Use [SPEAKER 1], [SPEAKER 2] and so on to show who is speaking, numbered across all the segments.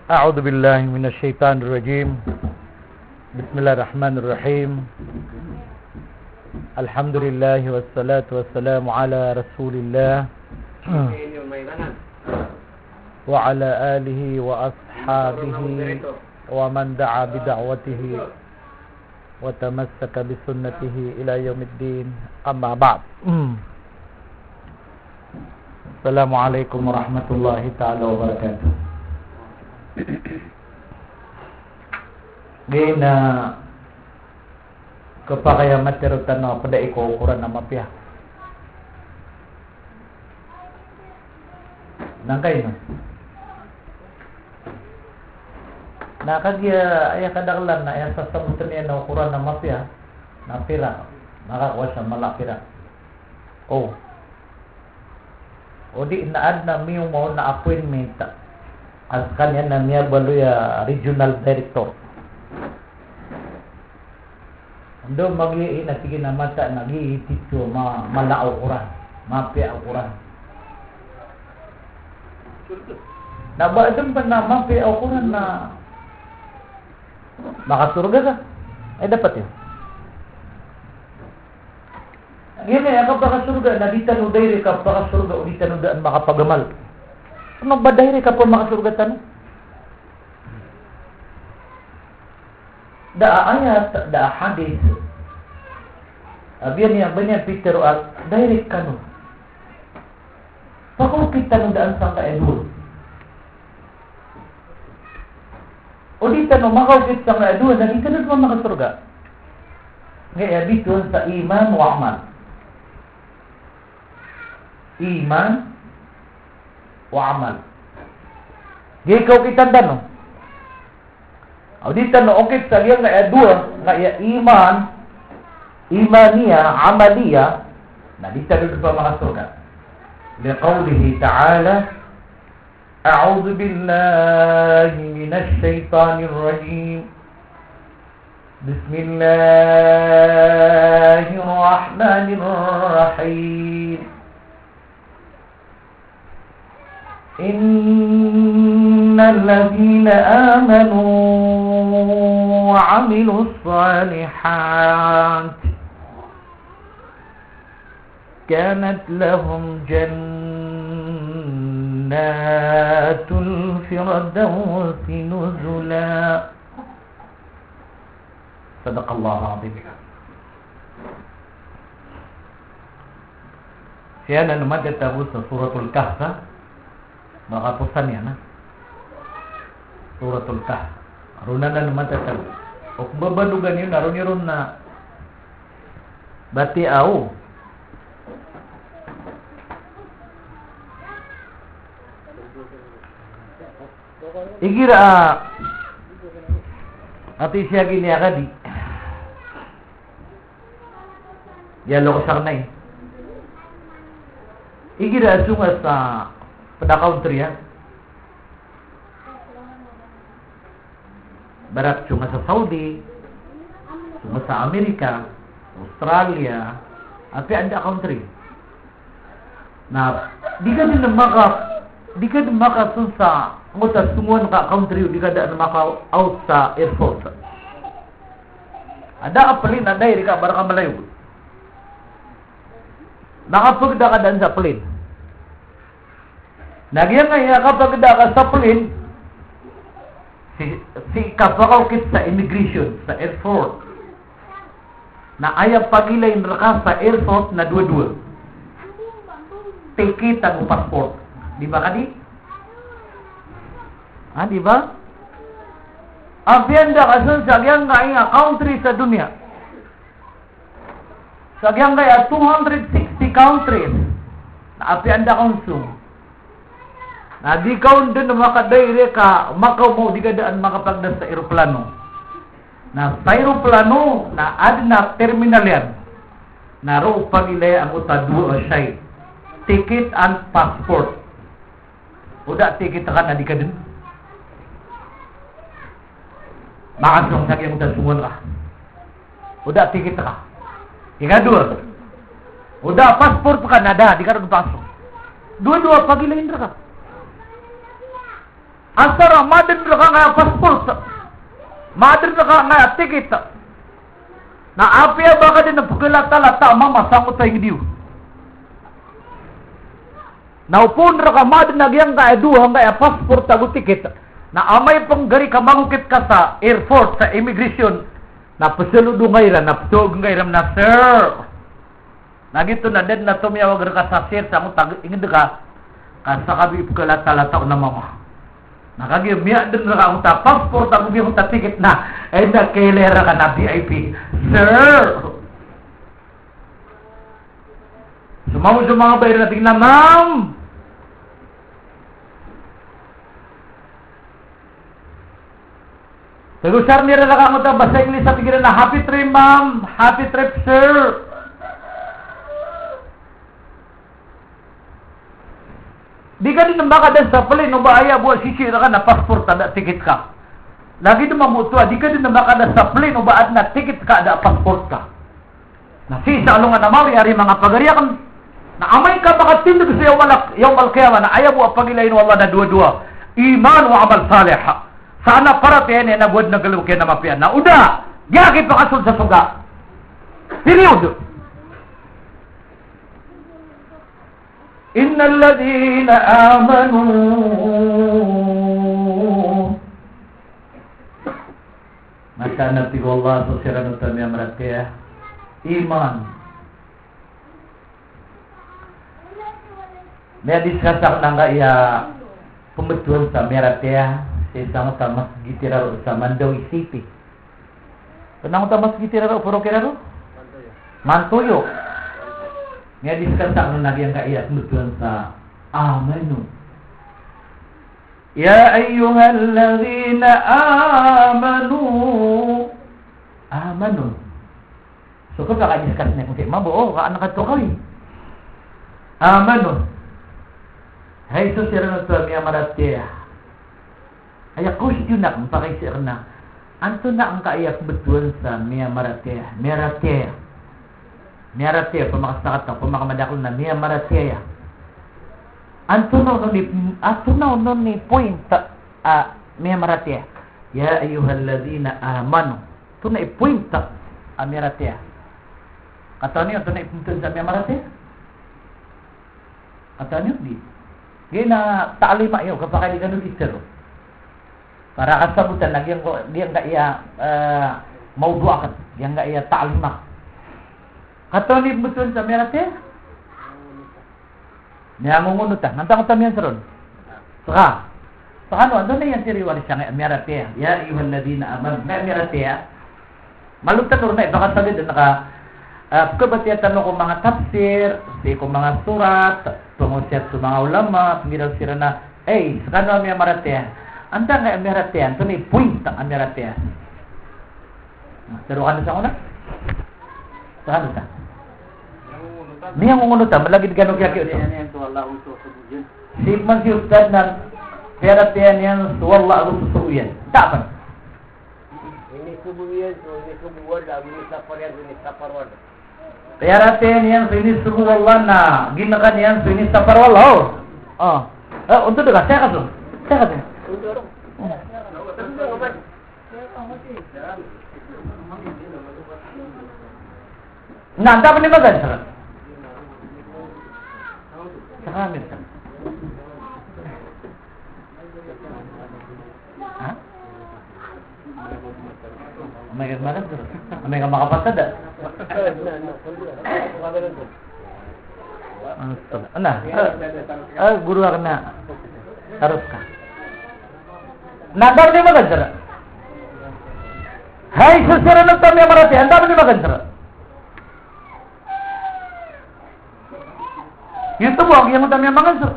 [SPEAKER 1] أعوذ بالله من الشيطان الرجيم. بسم الله الرحمن الرحيم. الحمد لله والصلاة والسلام على رسول الله وعلى آله وأصحابه ومن دعا بدعوته وتمسك بسنته إلى يوم الدين. أما بعد. السلام عليكم ورحمة الله تعالى وبركاته. Gina kapakaya materutan na pada iko ukuran na mapya. Nangkay no. Nakagya ay kadaklan na ay sasabutan niya na ukuran na mapya. Na pira. Nakakuha sa malapira. Oh. O di naad na miyong mo na appointment as kanya na niya baloya regional director. Ando magi na sige na masa nagi tito malao kuran, mapya kuran. Nabadam pa na mapya kuran na makasurga ka. Ay dapat yun. Gini ako makasurga na di tanu dayre ka makasurga o di tanu daan makapagamal. Ano ba dahil ka po makasurga tanong? Da ayat, da hadis. Abiyan niya, banyan Peter at dahil ka no. Pakong kita nung daan sa kaedul. O di tanong, makaukit sa kaedul, na di ka na makasurga. Ngayon, dito sa iman wa amal. Iman wa amal. Gikaw kitanda no. Audita no okay sa yang nga dua nga iman, imaniya, amaliya, na dita dito pa mga surga. Liqawlihi ta'ala, A'udhu billahi minash shaitanir rajim. Bismillahirrahmanirrahim. إن الذين آمنوا وعملوا الصالحات كانت لهم جنات الفردوس نزلا. صدق الله العظيم. Siya naman tatapos sa Suratul Kahf. Maka pusan yan, Suratul Kahf. Arunan na naman tatalo. O kung babalugan yun, arun na bati au. Igira ati siya gini akadi. Yalo ko sarnay. Igira sungas sa pada country ya. Barat cuma sa Saudi, cuma sa Amerika, Australia, tapi ada country. Nah, di ka din maka susah ngutas semua ka country di ka da maka out sa Air Force. Ada apelin ada iri ka baraka Malayo. Nakapagda ka dan sa plane. Nagyan nga kapag ka sa plane, si kapakaw kit sa immigration, sa Air Force, na ayaw pagilay ka sa Air Force na dua-dua. Ticket ang passport. Di ba kadi? Di ba? Abiyanda kasun sa gyang nga country sa dunia. Sa gyang nga 260 countries na abiyanda konsum. Na di kaun din makadayre ka, makaw mo di ka daan makapagdas sa aeroplano. Na sa aeroplano, na ad na terminal yan. Na ro pagilay ang utadwa siya. Ticket and passport. Uda ticket ka na di ka din. Makasong sa kiyang utasuan ka. Uda ticket ka. Ikadua. Uda passport ka na da, di ka rin pasok. Dua-dua pagilay ka. Asara madin ka nga passport. Madin ka nga ticket. Na apya baka din napaglalata mama sangot tayo diyo. Naupon ra ka madin nagyang ka eduhang ka passport tago ticket. Na amay panggari ka mangukit ka sa airport, sa immigration. Na pasaludo ngayran, na pasog ngayran na sir. Nagito na din na tumiyawag ka sa sir sa mo ingin ka kasakabi paglalata na mama. Nakagimiya din na ka passport tago biyong ta ticket na. Ay nakailera ka na VIP. Sir! Sumawag sa mga bayan natin na, ma'am! Tagusar nila na ka mo ta, basta English sa tigil na, happy trip, ma'am! Happy trip, sir! Di ka din namakadan sa plane, no ba aya buwan sisira ka na passport na ticket ka. Lagi naman mo ito, di ka din namakada sa plane o baad na ticket ka da passport ka. Nasisa alungan na ari mga pagariya kang na amay ka makatindig sa yung malkiyama na ayaw mo ang pagilayin wala na dua-dua. Iman wa amal salih. Sana para tiyan na buwad na galaw kaya na mapian. Na uda, yagi pa kasul sa suga. Period. Innal ladhina amanu maka nabi Allah sosiran utami amratya iman. May diskasak na nga iya pembetulan sa meratya sa isang tamas gitiraro sa Mandawi City. Kanang tamas gitiraro puro kiraro? Mantuyo. May diskasak na nga iya pembetulan sa amanu. Ya ayyuhalladzina amanu. So kung kakadiskas niya kung siya mabuo, kaanak at tukay. Amanu. Hai so sira na to miya maratya. Ay question na kung pakay sira na. Anto na ang kaayak betul sa miya maratya. Meratya. Meratya, pamakasakat na, pamakamadakol na miya maratya. Anto na ni point miya maratya. Ya ayyuhalladzina amanu. Ito na i-point miya kata niyo, ito na i-point sa miya maratya. Kata niyo, di. Gina taalima yun, kapag di ganun isero. Para kasabutan, diyan ka iya mauduakan. Diyan ka iya taalima. Kata niyo, i-point sa miya maratya. Niya ngungunutan. Nantang utam yan saron. Saka ano na yan tiriwali siya nga miratya. Ya ayyuhalladzina amanu. Nga miratya. Malugtan ron na baka sagad naka kabatiya tanong ko mga tafsir, ko mga surat, tungusiyat sa mga ulama, pingiral sira na, sakano ang miratya. Anta nga miratya. Ito na point ang miratya. Tarukan na sa una? Sakano ta? Niya ngungunutan, malagid ganong kaya Sigman si Ustad na peratian yang wala ang susuyan. Dapat.
[SPEAKER 2] Ini subuyan, ini subuwan, ini saparyan, ini saparwan.
[SPEAKER 1] Peratian yang ini subuwala na ginakan yang ini saparwala. Untuk dekat saya kaso. Saya kaso. Nah, dapat ni bagan sir. Sakamit kan. May makan sir. May makapatad ah. Guru akan na harus ka. Nandar ni magan sir. Hai sesera nonton yang merati. Anda ni magan sir. Itu buang yang utama yang makan sir.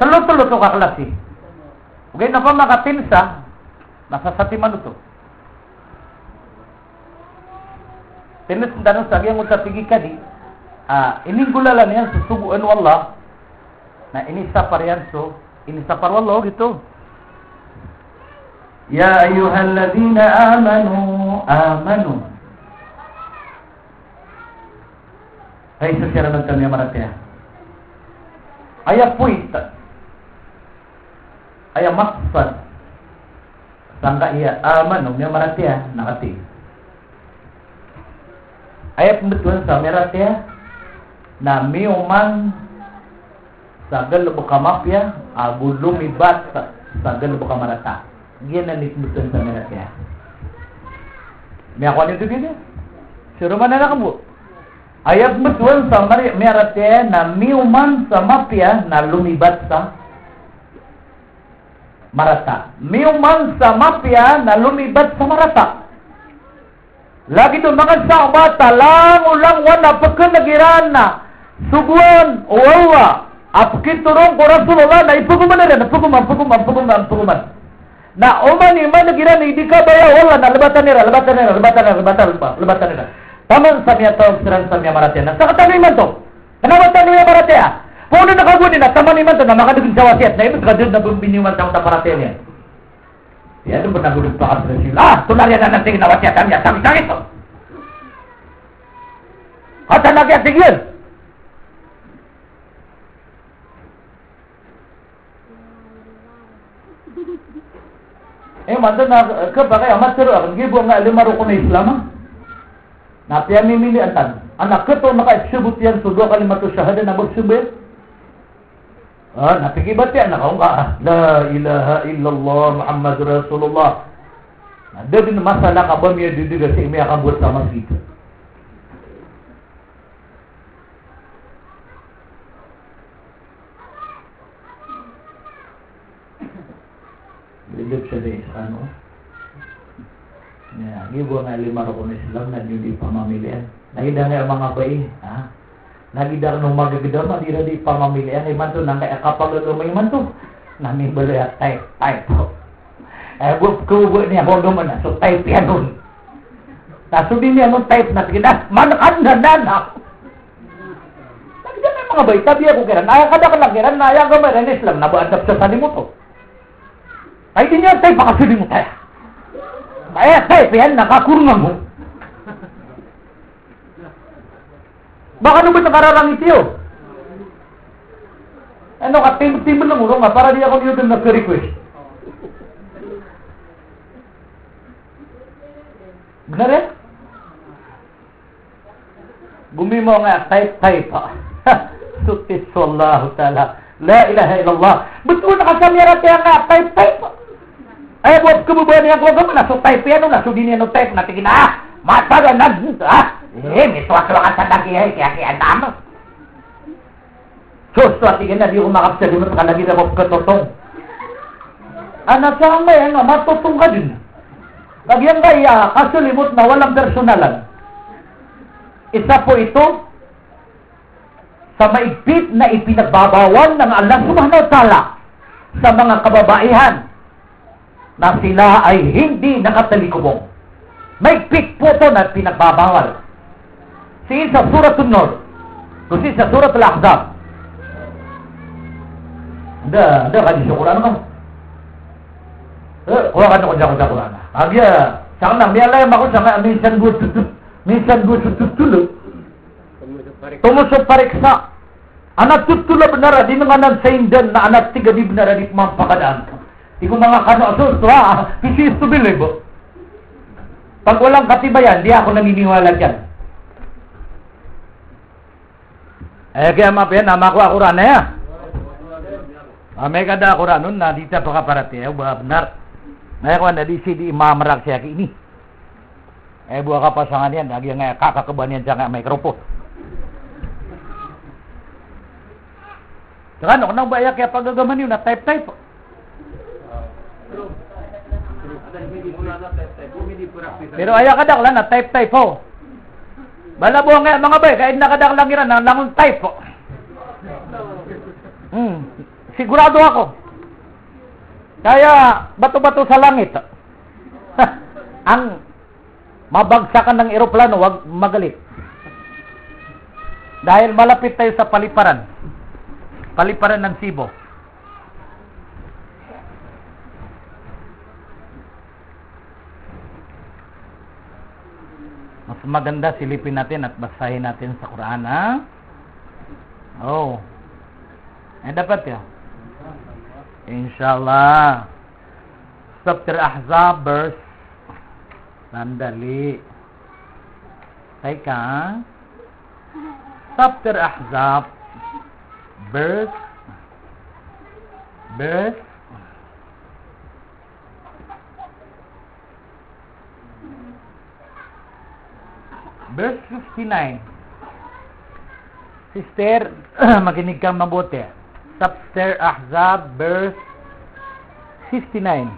[SPEAKER 1] Telo-telo to ka klase. Ugay na pa makatinsa, nasa satiman ito. Tinis danos lagi ang utapigi ka di. Ining gulalan yan susubuan wala. Na ini sapar yan so, ini sapar wala gitu. Ya ayyuhalladzina amanu. Hai secara nonton yang maratya. Ayah puit. Ay maksad. Sangka iya aman niya maratia nakati. Ayat betul sa meratia na miuman sagal bukamapya abu lumibat sagal bukamarata. Ginalit betul sa meratia. May ako nito gini. Sure man na kamu. Ayat betul sa meratia na miuman sa mapya na lumibat sa marata. Miuman sa mafia na lumibat sa marata. Lagi doon mga sahabata, lang ulang wana pagkanagiran na subuan o awa. Apkiturong ko Rasulullah na ipuguman na rin. Puguman. Na uman iman nagiran hindi ka baya wala na lebatan nila. Taman sa miya tawag sirang sa miya marata na. Sa katanin man to. Kenapa tayo miya marata ya? Puno na kabunin na taman iman to na makadugin sa wasiat na ibig kadun na bumbinyuman sa mga paraten yan. Ya itu pernah duduk pakat Rasul. Tular yan na nanti na wasiat kami ya sakit-sakit to. Kata lagi at tigil. Mantan na kapagay amat siro akan gibo nga 5 rukun na Islam. Na piyamimili antan. Anak keto naka-exhibit yan so 2 kalimat syahada na magsubit. Napikibat yan nakaungka. La ilaha illallah Muhammad Rasulullah. Ada din masalah ka ba miya didiga sa imi akan buat sa masjid. Bilib siya din sa ano. Gibo na 5 rukun Islam na hindi pamamilian. Nakita nga ang mga bayi. Nagidar nung magagidama, di rin di pamamilian. Iman to, nang kaya kapag lumay man to. Nami balaya, type po. Kubo niya, hodo man na. So, type yan nun. Nasubin niya nung type na. Sige na, manakan na nanak. Nakita nga mga bayi. Tabi ako kiran. Naya kada ka lang kiran. Naya ka ba rin Islam. Nabaadap sa sani mo to. Ay, di niya type. Pakasuli mo tayo. Kaya type yan, nakakurungan mo. Baka ano ba nakararang itiyo? Ano ka, timid lang urong nga, para di ako niyo doon nagka-request. Benar ya? Gumimaw nga, type. Sutis wallahu ta'ala. La ilaha illallah. Betul nakasamyarat ya nga, type. Ay, buat kebubuhan yang keluarga mana, so type yan, naso din yan, type, natigin na, mata na may tuwa-tuwa ka sa dagi, kaya naman. So, tingin na, di ko makapsalimot ka lagi na mo katotong. Anak sa may, matutong ka din. Lagyan kaya, kasulimot na walang personalan. Isa po ito, sa maigpit na ipinagbabawal ng Allah subhanahu wa ta'ala sa mga kababaihan na sila ay hindi nakatalikubong. Maigpit po ito na pinagbabawal. Sige sa Surat An-Nur, kasi sa Surat Al-Ahzab. Anda kan sa Quran ka? Kuha ka na ko sa Quran. Agya, saka na, may alayam ako sa minsan gue tutulog. Tumusok pariksa. Anak tutulog benar, di nanganan sa indan na anak 3 di benar di pemampakadaan. Di ko mga kano, pisis to believe. Pag walang katibayan, di ako naniniwala dyan. Kaya mapian, nama ko Quran na ya. May kada Quran nun, na di sa pakaparati. Benar. May ko na di si di imamarak siya ini. Buah kapasangan yan, lagi nga kakakaban yan siya nga mikrofon. Saka ano, nang bayak kaya pagagaman yun, na type. Pero ayak kadak lang, na type po. Bala buang nga mga bay, kahit nakadak lang yan, langon type po. Sigurado ako. Kaya, bato-bato sa langit. Ang mabagsakan ng eroplano, wag magalit. Dahil malapit tayo sa paliparan ng Cebu. Mas maganda silipin natin at basahin natin sa Quran, ha? Dapat ya. Inshallah. Chapter Ahzab, verse. Sandali. Teka. Chapter Ahzab, verse. Verse 59. Sister, makinig kang mabuti. Chapter Ahzab, verse 59.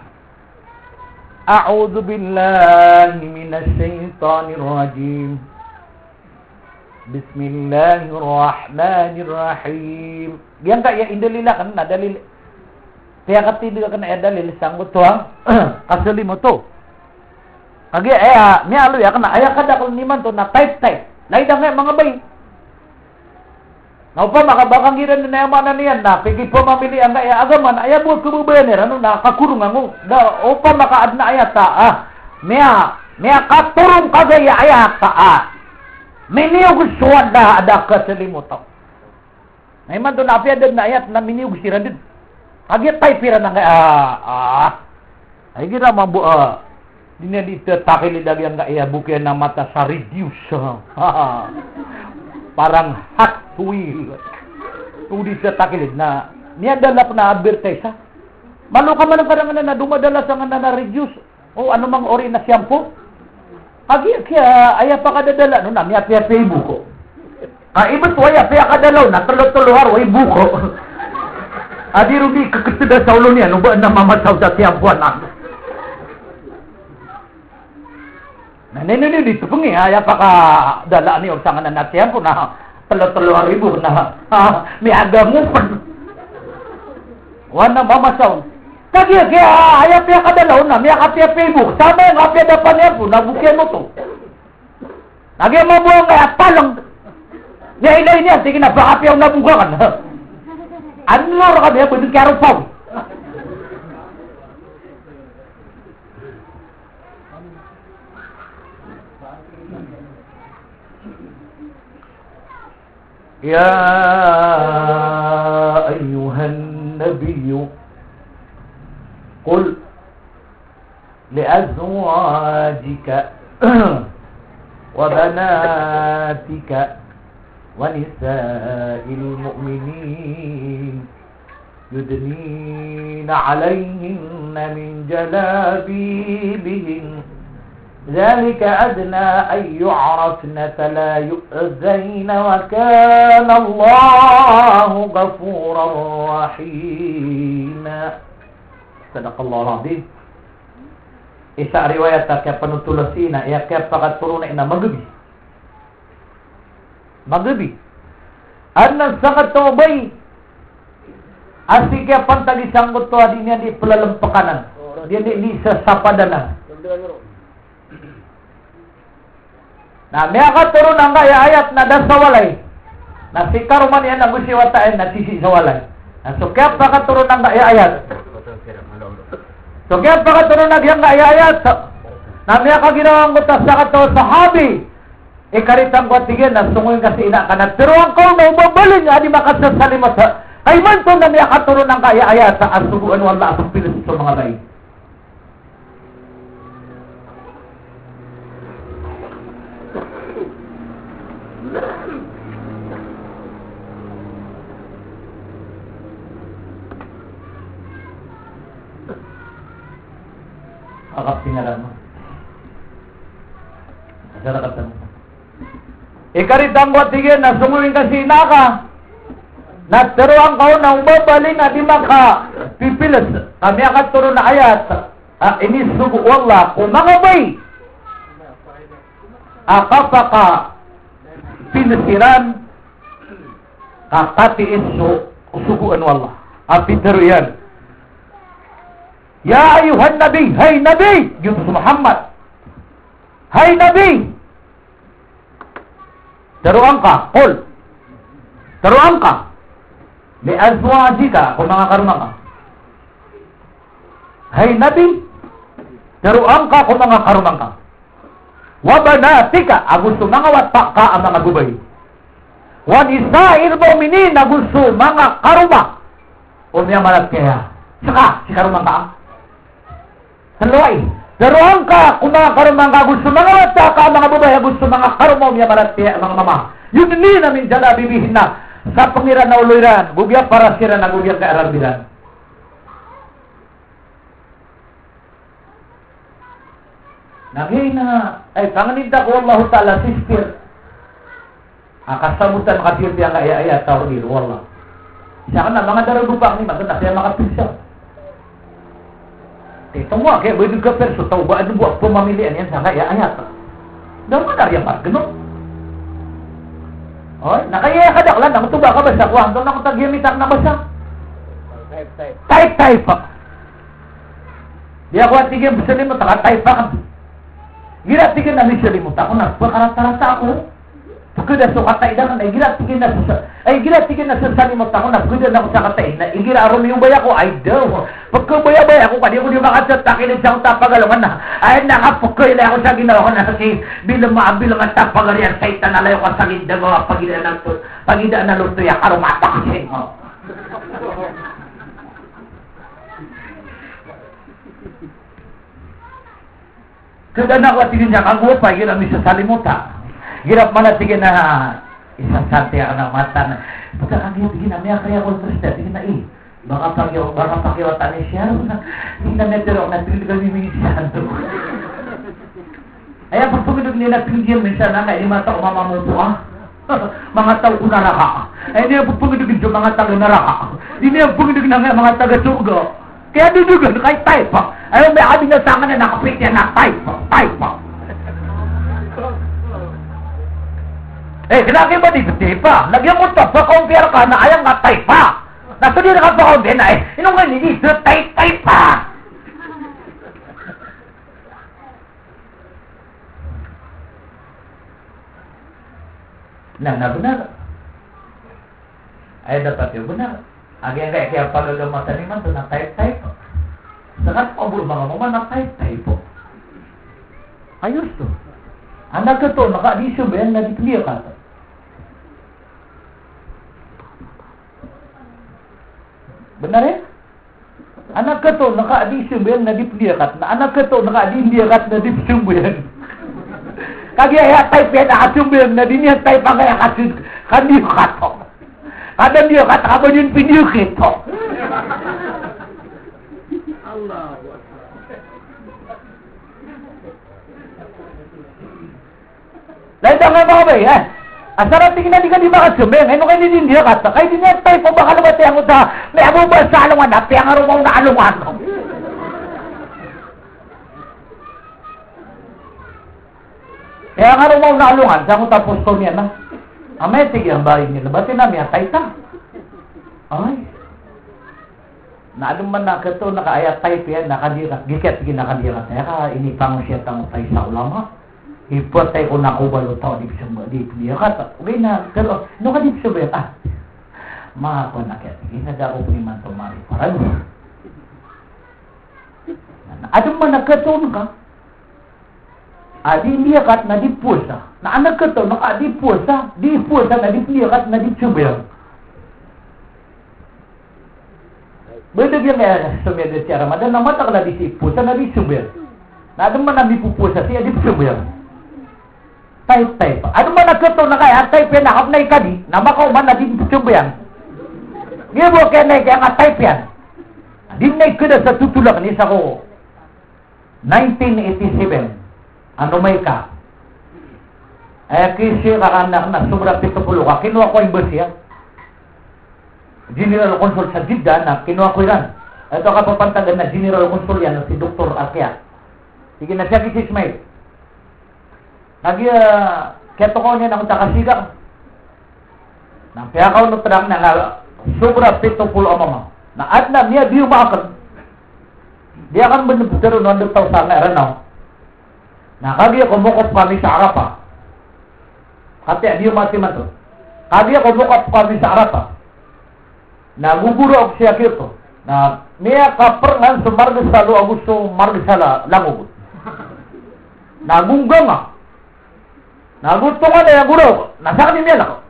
[SPEAKER 1] A'udhu billahi minash shaitanir rajim. Bismillahirrahmanirrahim. Yang kaya indalila kan na dalil. Kaya katidig ka na dalil sanggot to ha. Kasali mo to. Kagi mi alu ya kana aya kada kul niman to na type. Lain nga mga bay. Naupa makabakang giran na mana niyan na pigi po mamili ang kaya agaman aya mo kububener ano nakakurung ngo. Da opa makaad na aya ta Mia katurong kagaya aya ta Miniug suwada ada kasalimutan. Na iman to na apiadad na ayat na miniug siradid. Kagit tay pira na ay gira mabu dinya dito takili dagyang nga iya bukyan na mata sa reduce. Parang hot wheel. Tudi sa takilid na niya dala na advertise ha. Malo ka man ang karangan na dumadala sa nga na reduce o ano mang ori na shampoo. Agi kaya aya pa kadadala no na miya Facebook ko. Ibet waya pa kadalaw na tulo-tulohar way buko. Adi rugi kaketda sa ulo niya no ba na mamasaw sa tiyapuan na. Nanene dito pungi aya pa kadala ni og sangan na tiyapo na tulo-tulohar ribu na. Miaga mo pa. Wana mamasaw. Kaya aya pa kadalaw na miya ka Facebook. Sama yung apya dapan niya po, nabukyan mo to. Nagya mabuang kaya talong. Niya ilay niya, sige na, baka piyaw nabukan. Ano rin kami, pwede karo pa. Ya ayyuhan nabiyyu قل لأزواجك وبناتك ونساء المؤمنين يدنين عليهن من جلابيبهن ذلك أدنى أن يعرفن فلا يؤذين وكان الله غفورا رحيما. Sadaqallahu alazim. Isa riwayat kaya panutulasina ya kaya pakaturo na ina magabi. Anna sakat tobay. Asi kaya pantagi sanggot to adin yan di pelalampakanan. Dia di sa sapadanan. Na may akaturo ng kaya ayat na dasawalay. Na si karuman yan ang usiwatain na sisi sawalay. Na so kaya pakaturo ng kaya ayat. So kaya pagkatunan nagyang ayayat na miya ka ginawang mutas sa kato sahabi ikaritang kwa tigyan na sungoy kasi ina ka na pero ang kong na umabaling adi makasasalimat kay man to na miya katunan ng ayayat sa asubuan wala asong pilis sa mga lain. Akap tinggalan mo. Asara kata mo. Ikaritang kwa tigyan na sumuling kasi naka. Nagtaruan ka na umabaling na di maka pipilas. Kami akaturo na ayat. Inisugo wala kung mga bay. Akapaka pinasiran kakati iso usuguan wala. Apitaro yan. Ya ayuhan nabi, hay nabi, Yunus Muhammad. Hay nabi. Taruan ka, qul. Taruan ka. Li azwajika, kung mga karumang ka. Hay nabi. Taruan ka kung mga karumang ka. Wa banatika, agusto mga watak ka ang mga gubay. Wa nisa'il mu'minin, agusto mga karumang. Umiya malat kaya. Saka, si karumang ka. Saluay. Daruang ka, kung mga karumang ka gusto, mga wata ka, mga babae gusto, mga karumaw niya marati, mga mama. Yun ni namin dyan bibihin na sa pangiran na uloyran, gugya para sira na gugya ka ararbiran. Nagay na, ay panganinda ko Allah Ta'ala, sister. Kasamutan makapirti ang kaya-aya, tawagir, wallah. Siya ka na, mga daragupang ni maganda, kaya makapirsa. Ito mo, kaya pwede ka perso, tao ba, ano buwag pumamilian yan sa kaya-aya. Daman na rin ang gano'n. Oy, nakaya ka daklan, nakutuba ka ba sa kuwang, doon nakutagimitak na ba siya? Type pa. Di ako at tigim, bisa mo, taka-type pa ka. Girat tigim na misali mo, tako na, pagkarata-rata ako. Pagkada so katay na, ay girat tigim na sa salimot ako, nagkuda na ako sa katay, na igira aron yung baya ko, ay daw. Pagkabaya-baya ko, kadi ko di makasatakin sa tapagalungan na, ay nakapagkay na ako sa ginawa ko na kasi bilang ang tapagalian, say tanalayo ka sa gindago, pagida na luto ya, karumata kasi mo. Kada na ko tingin niya kang upa, gira mi sa salimuta. Girap man tingin na isang sante ang mata na. Pagkakagaya tingin na miya kaya ko trista, tingin na baka pakiwatan ni siya. Tingin na metero na tingin ka mimigisan to. Ay, pag pagkakagaya nila tingin minsan na kaya di mata ko mamamuto mga tao ko naraka. Ay, di ang pagkakagaya sa mga taga naraka. Di niya pagkakagaya ng mga taga-sugo. Kaya dudugan, kahit type pa. Ayaw, may abing na sa akin na nakapit yan na type pa. Eh, kinaki ba di pa? Lagyan mo to, sa compare ka na ayang nga type pa. Nasunod na ka pa compare na eh. Inong nga nini, sa type pa. Benar. Ay, dapat yung benar. Agay kaya pagagamasan naman ito na type. Sakat pabul mga mama na type po. Ayos to. Anak ka to, naka-adisyo ba yan na dipiliya ka to? Benar eh? Anak ka to, naka-adisyo ba yan na dipiliya ka to? Anak ka to, naka-adisyo ba yan na dipiliya ba yan? Kagaya type yan, nakasyong ba yan na dinyan type ang kaya kandiyo ka to. Kada niyo kataban yung pinyukit po. Allah. Lahat ang mga ba eh. Asarap tingin na di ka di makasumeng. Ano kayo din niya kata? Kayo din niya tayo po baka lumati ang uta. May abo ba sa alungan na? Piyang arumaw na alungan. Piyang arumaw na alungan. Saan ko tapos to niya na? Ametig ang bahay nila. Ba't namin atay ta? Ay. Naalong man na kato, nakaayat type yan, nakadirat. Gikat, ginakadirat. Kaya inipang siya tang tay sa ulama. Ipatay ko na kubalo tao, di piya ka. Okay na, pero, no ka di piya ba? Mga ko na kaya, ginada ko ni man tumari. Parang, adong man nagkatoon ka, adi liyakat na di pusa. Na anak ka to, di pusa na di liyakat na di tsubayang. Bedag yan kaya sumedit siya Ramadan, na mata ka na di si pusa na di tsubayang. Na adong man na di pupusa siya di tsubayang. Type. Adong man nagkato na kaya, type yan, nakap na ikadi, na makaw man na di tsubayang. Gibo kaya na kaya nga type yan. Di na ikada sa tutulak ni sa ko, 1987. Ano may ka? Ay, kasi kakanak na sobra 70 ka. Kinuha ko yung bus yan. General Consul sa Jeddah na kinuha ko yan. Ito kapapantagan na General Consul yan, si Dr. Arkia. Sige na siya kisi Ismail. Keto ko niya ng takasiga. Nang piyakaw no trang na sobra 70 mama. Na at na niya di umakan. Dia akan benar-benar nandang tahu sana eranaw. Nah, kaya kumukop kami sa Arapa. Kaya dia mati man to. Kaya kumukop kami sa Arapa. Naguguro siya kito. Na niya kaperangan sa Margasalo Augusto Margasala langog. Nagungga nga. Nagutungan na yung guro. Nasa kanin niya lang.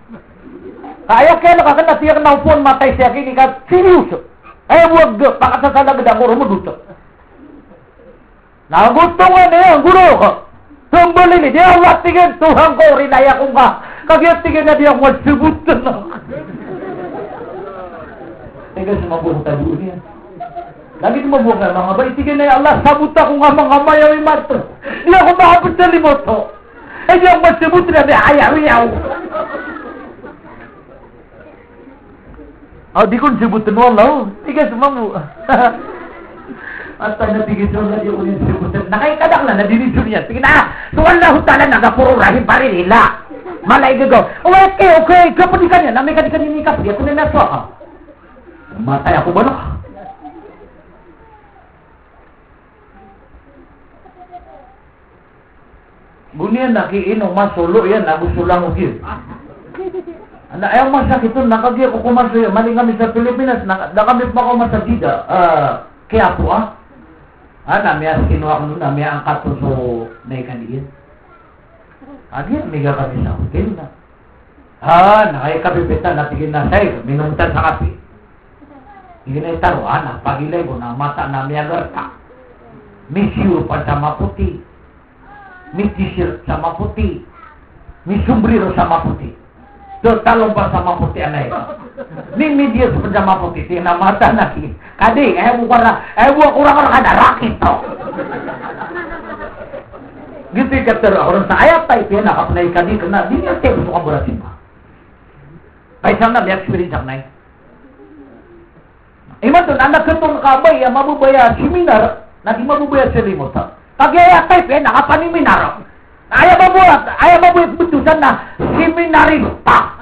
[SPEAKER 1] Kaya kaya nakakana siya na upon matay siya kini ka seryoso. Wag pakasasala gada ko rumuduto. Nagutong ang guro ko. Tumbali ni dia Allah tingin Tuhan ko rinaya ko ka. Kagaya tingin na dia magsubut na. Teka sumabuong tayo niya. Lagi sumabuong nga mga ba, tingin na Allah sabut ako nga mga mayawi mato. Di ako makapit sa limoto. Di ako magsubut na di ayaw-ayaw. Di ko sibutin wala. Teka sumabu. At na tigit so na di ko sibutin. Nakikadak na dinisyon niya. Tingin na, so Allah ta'ala nagapuro rahim pa rin nila. Malay gagaw. Okay. Kapag ka niya, namay ka di ka ninikap. Di ako na naso ka. Matay ako ba na? Bunyan nakiinom masulo yan. Nagusulang ko yun. Ayaw masakit ito. Nakagya ko kumasuyo. Maling kami sa Pilipinas. Nakamit pa ko masagida. Kaya po nami as kinuha ko nun, nami ang kato so may kaniyan. Agyan, miga kami sa hotel na. Nakayakapipitan, natigin na sa'yo, minuntan sa kapi. Hindi na itaro, pagilay ko na mata na miyagarta. May sirupan sa maputi. May t-shirt sa maputi. May sombrero sa maputi. So, talong pa sa maputi anay. May medyas pa sa maputi. Tinamata na ki. Kadi, ewan ko kada rakit to. Gitu kata orang saya type ya nak apply kadi kena dia tak suka berasin pa. Kaya sana dia experience ang nai. Iman to anak ketong kabay ya mabubaya seminar, nanti mabubaya selimot. Kagaya type ya nak apa ni seminar. Ayah mabuhat betusan na seminarista.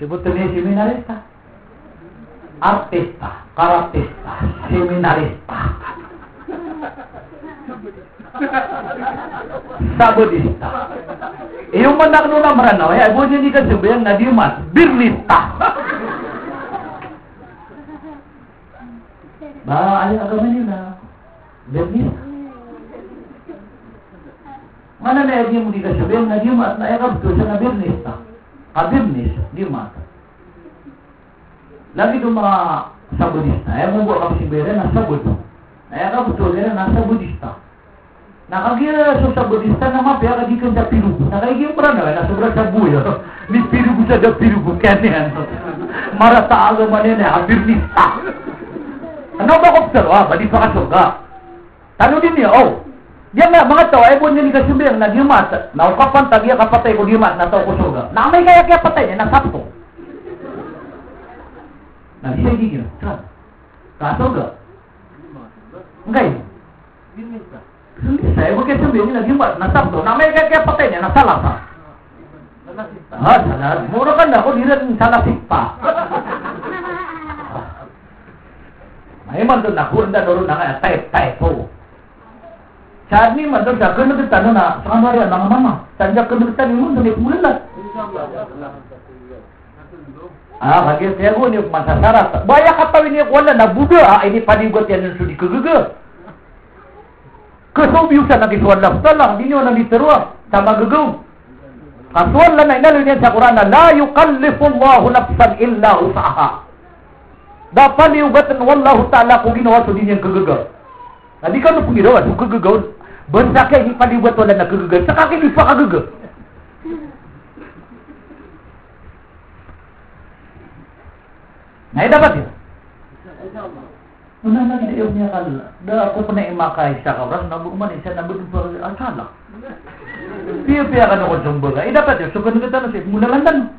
[SPEAKER 1] Sebutan niya seminarista. Artista, karatista, seminarista. Sabodista. Yung manak nung namaranaw, ay buwan niya di ka sabihan na diumat, birlista. Ayaw agaman yun na, birlista. Mana na dia mo di ka sabihan na diumat na ayaw ka siya na birlista. Kabirnis, diumat. Lagi itong mga sabodista, ayaw mo buwa kapasibihan na sabodo. Ayaw ka betul dia na sabodista. Nakagira sa sabodista na mapya ka di ka sa pirugo. Nakaiging pera na, nasobra sa buya. Ni pirugo sa da pirugo, kanya. Marata agama niya na, birlista. Ano ba observa? Bali pa ka soga. Tanong din niya, diyan nga, mga tao, ay buwan niya ni kasubiyang na diumat. Naukapan, tagya kapatay ko diumat, na tao ko soga. Nakamay kaya patay niya, nasapto. Nabisay di niyo, saan? Kasoga. Ngay. Hindi, saya huwag kayo sabihin niya, diumat, nasapto. Nakamay kaya patay niya, nasalasa. Salas. Mura ka na, kung di rin salasik pa. May man doon, nakunda doon na nga, type po. Saat ni man doon, sa kanagitan na, sa kamari, mga mama. Saan kanagitan mo, sa nipmulat. Kagaya saya ko, niyo masasarat. Baya katawin niyo wala na buda, ini panigot yan yung sudi kagaga. Kasobiusan na kisuan lafta lang, di niyo naliteruwa, sa magagaw. Kasuan lang na inalo niya sa Quran na, la yukallifullahu nafsan illa usaha. Dapat niugatan wallahu ta'ala kung ginawa sa din yung kagaga. Di ka na kung ginawa sa kagaga, basta kayo ni panigot wala na kagaga, sa kakin di pa kagaga. Nah, dapat ya? Una lagi dia punya kal. Dah aku pernah imakai sa orang nabu man isa nabu per asala. Pia kan ako jumbo. Dapat ya sukan kita na sih mudalandan.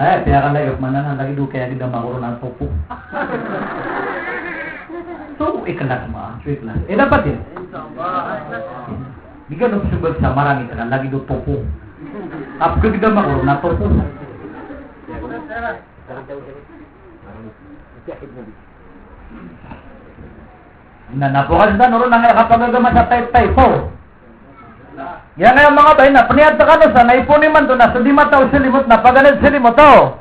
[SPEAKER 1] Pia kan lagi mana lagi du kaya kita makuron ang popo. So ikhlas mah, ikhlas. Dapat ya? Bigyan ng subag sa marami ka lagi do popo. Apko kita makuron ang popo. Napukas na nuro na nga kapag agama sa type 4. Yan na yung mga bahay na, paniyad ka na sa naipunin man to na, so di mataw silimot na, paganad silimot to.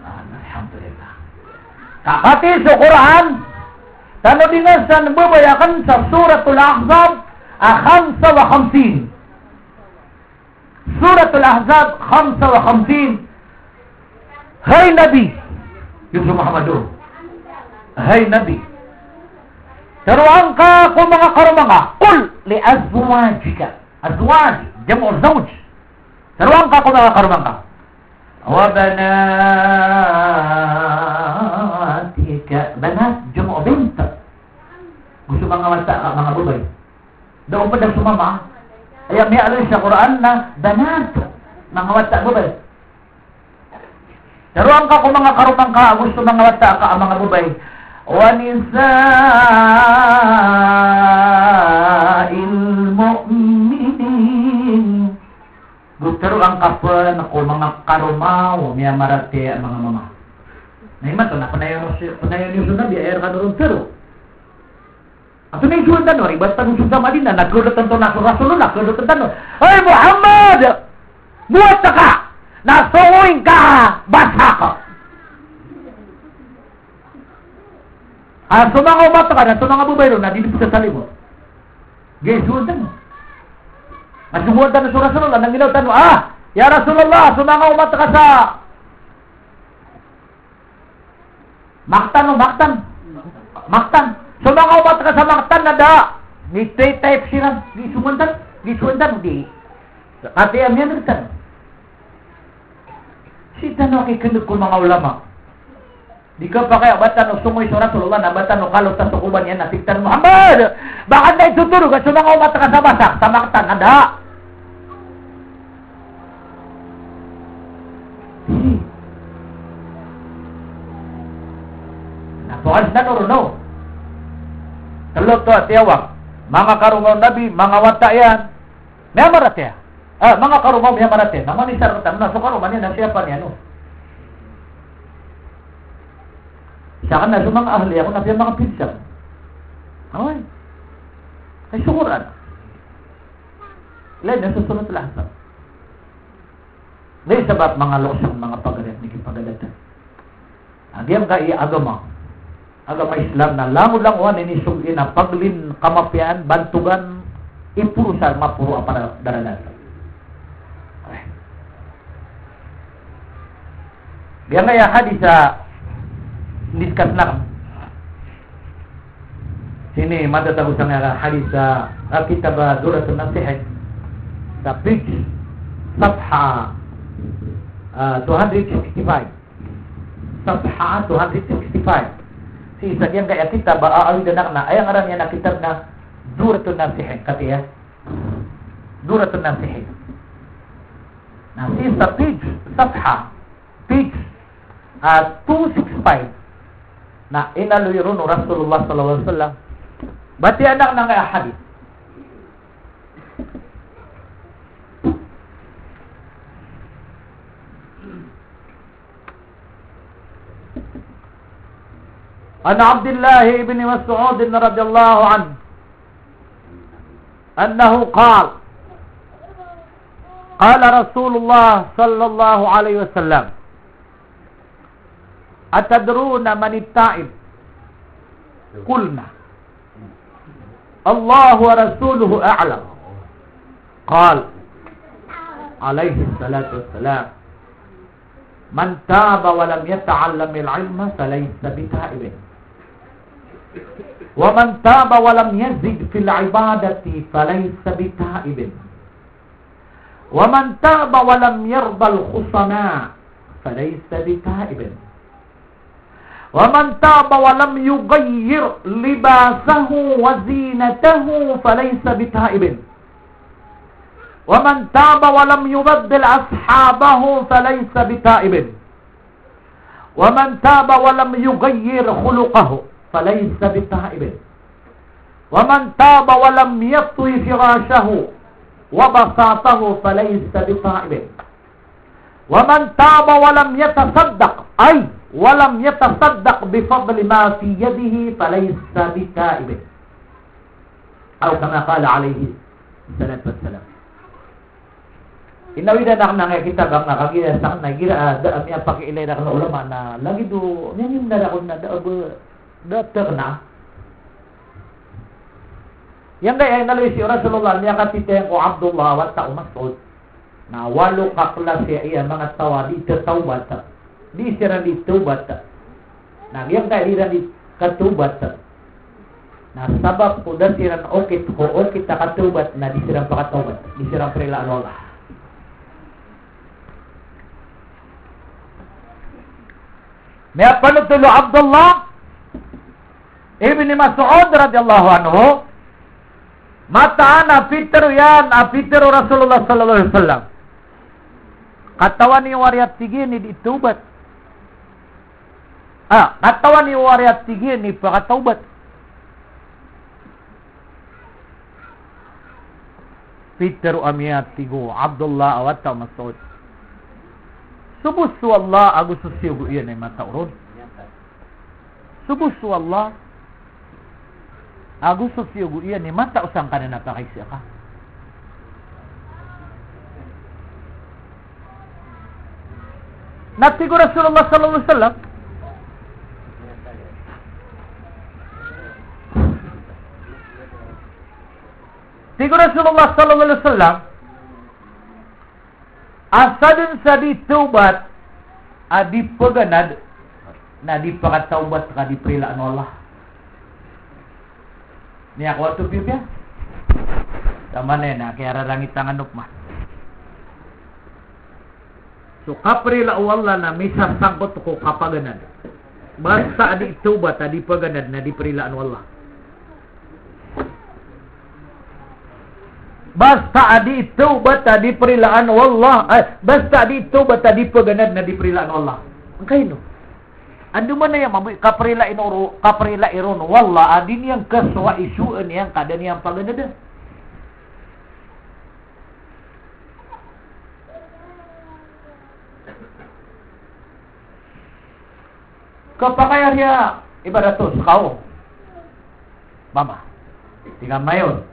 [SPEAKER 1] Alhamdulillah. Kakati sa Quran, tano din nga sa nababayakan sa Suratul Ahzab, 55. Suratul Ahzab, 55. Hai Nabi, Yusuf Muhammadun, hai Nabi, taruang ka kung mga karumanga, qul li azwajika, azwaj, jam'u zawj, taruang ka kung mga karumanga, wa banatika, banat, jam'u bint, gusto mga mata, mga bubay, doon pa daw sumama, ay may alin sa Quran na banat, mga mata bubay. Taruang ka kung mga karumang ka, gusto mga mata ka, mga bubay, wanisa'il mu'minin. Taruang ka po na kung mga karumaw, may marate ang mga mama. Naiman to na, panayon yung sunod, air ka doon taro. Ato na yung sunod no, iba't tanong sunod sa Madina, nagkurutan to na Rasulullah, nagkurutan to, ay Muhammad! Buhat ka! Nasuwing ka! Basa ka! Sumangaw mata ka na, sumangaw bubayro na, dito sa salimot. Gaysuwan mo. Masumuwan na sa Rasulullah, nang ginawtan mo, ya Rasulullah, sumangaw mata ka sa Maktan o Maktan. Maktan. Sumangaw mata ka sa Maktan na da. Ni type siya, gisuwan mo, di. Katiyam yan rin. Si tanong kikinig ko mga ulama. Di ka pa kaya batan o sungoy sa Rasulullah na batan o kalot sa sukuban yan natigtan Muhammad! Bakit na itutulog at mga umata ka sa basak, sa maktan, ada! Napukas na no. Talot to at tiyawak. Mga karungaw nabi, mga wata yan. May amarat yan. Mga karumaw niya maratin. Naman ni Saratan na. So karumaw niya na siya pa niya. No? Siya ka na. So mga ahli ako na siya mga pinsang. Okay. Ay sukuran. Ilan na susunod lahat. Dahil sabab mga losang mga pagadat. Naging pagadatan. Agam ka agama. Agama Islam na lango-languan inisugin na paglin kamapian, bantugan, ipurusar mapuro para daradatan. Yang kaya hadis diskus lang. Sini matatapos ang hadis sa kitab Duratun Nasihah sa page Safha 265. Safha 265. Si isa yang kaya kitab aawi danak na ay ang aram niya na kitab na Duratun Nasihah katiya. Duratun Nasihah. Nah, si sa page Safha page 265 na inaluyo no Rasulullah sallallahu alaihi wasallam. Bati anak ng hadis. An Abdullah ibn Mas'ud radhiyallahu anhu annahu qala qala Rasulullah sallallahu alaihi wasallam atadruna man at-ta'ib qulna Allah wa rasuluhu a'lam qala alayhi salatu wassalam man taba wa lam yata'allam al-'ilma falaysa bita'ibin wa man taba wa lam yazid fil 'ibadati falaysa bita'ibin wa man taba wa lam yarda al-khusama falaysa bita'ibin وَمَنْ تَابَ وَلَمْ يُغَيِّرْ لِبَاسَهُ وَزِينَتَهُ فَلَيْسَ بِتَائِبٍ وَمَنْ تَابَ وَلَمْ يُبَدِّلْ أَصْحَابَهُ فَلَيْسَ بِتَائِبٍ وَمَنْ تَابَ وَلَمْ يُغَيِّرْ خُلُقَهُ فَلَيْسَ بِتَائِبٍ وَمَنْ تَابَ وَلَمْ يَطْوِ فِرَاشَهُ وَبَسَاطَهُ فَلَيْسَ بِتَائِبٍ وَمَنْ تَابَ وَلَمْ يَتَصَدَّقْ أي ولم يتصدق بفضل ما في يده فليس بتائب أو كما قال عليه Salatu wassalam. Inawidan na nga kita bang nakagira sa nagira da amya pakiilay na kana ulama na lagi do nim na ako na da terna. Yang kaya nalwi si Rasulullah niya katite ko Abdullah wa ta Mas'ud. Na walo ka klas iya mga tawa di taubat. Di sira di taubat. Na yang kaya di katubat. Na sabab po dasiran okay kita katubat na di sira pakatubat. Di sira prela Allah. May panutulo Abdullah ibn Mas'ud radhiyallahu anhu mataan Peter Peter Rasulullah sallallahu alaihi wasallam katawan ni wariat tige ni ditubat katawan ni wariat tige ni pakataubat Peter amiyat tigo Abdullah awat Mas'ud Subusu Allah agus susiyo iyan ay matauron. Subusu Allah agus susiyo iyan ay matausang ka na napakaisya ka. Natigo Rasulullah sallallahu alaihi wasallam Tigo Rasulullah sallallahu alaihi wasallam asadun sa ditubat adi paganad na di pakataubat ka di prilaan Allah. Niya ko ato bibya. Tama na kaya rarangit ang anok ma. So kaprila Allah na misa sangkot ko kapaganad. Basta adi tubat adi paganad na di prilaan Allah. Basta adi taubat tadi perilaan wallah. Basta adi taubat tadi paganad na di perilaan wallah. Ang kayo no? Ando man na yan, kaprila iron wallah. Adi niyang kaswa isuan niyang kada niyang paganad. Kapakaya niya ibarat to sa kao. Mama. Tingnan mayon.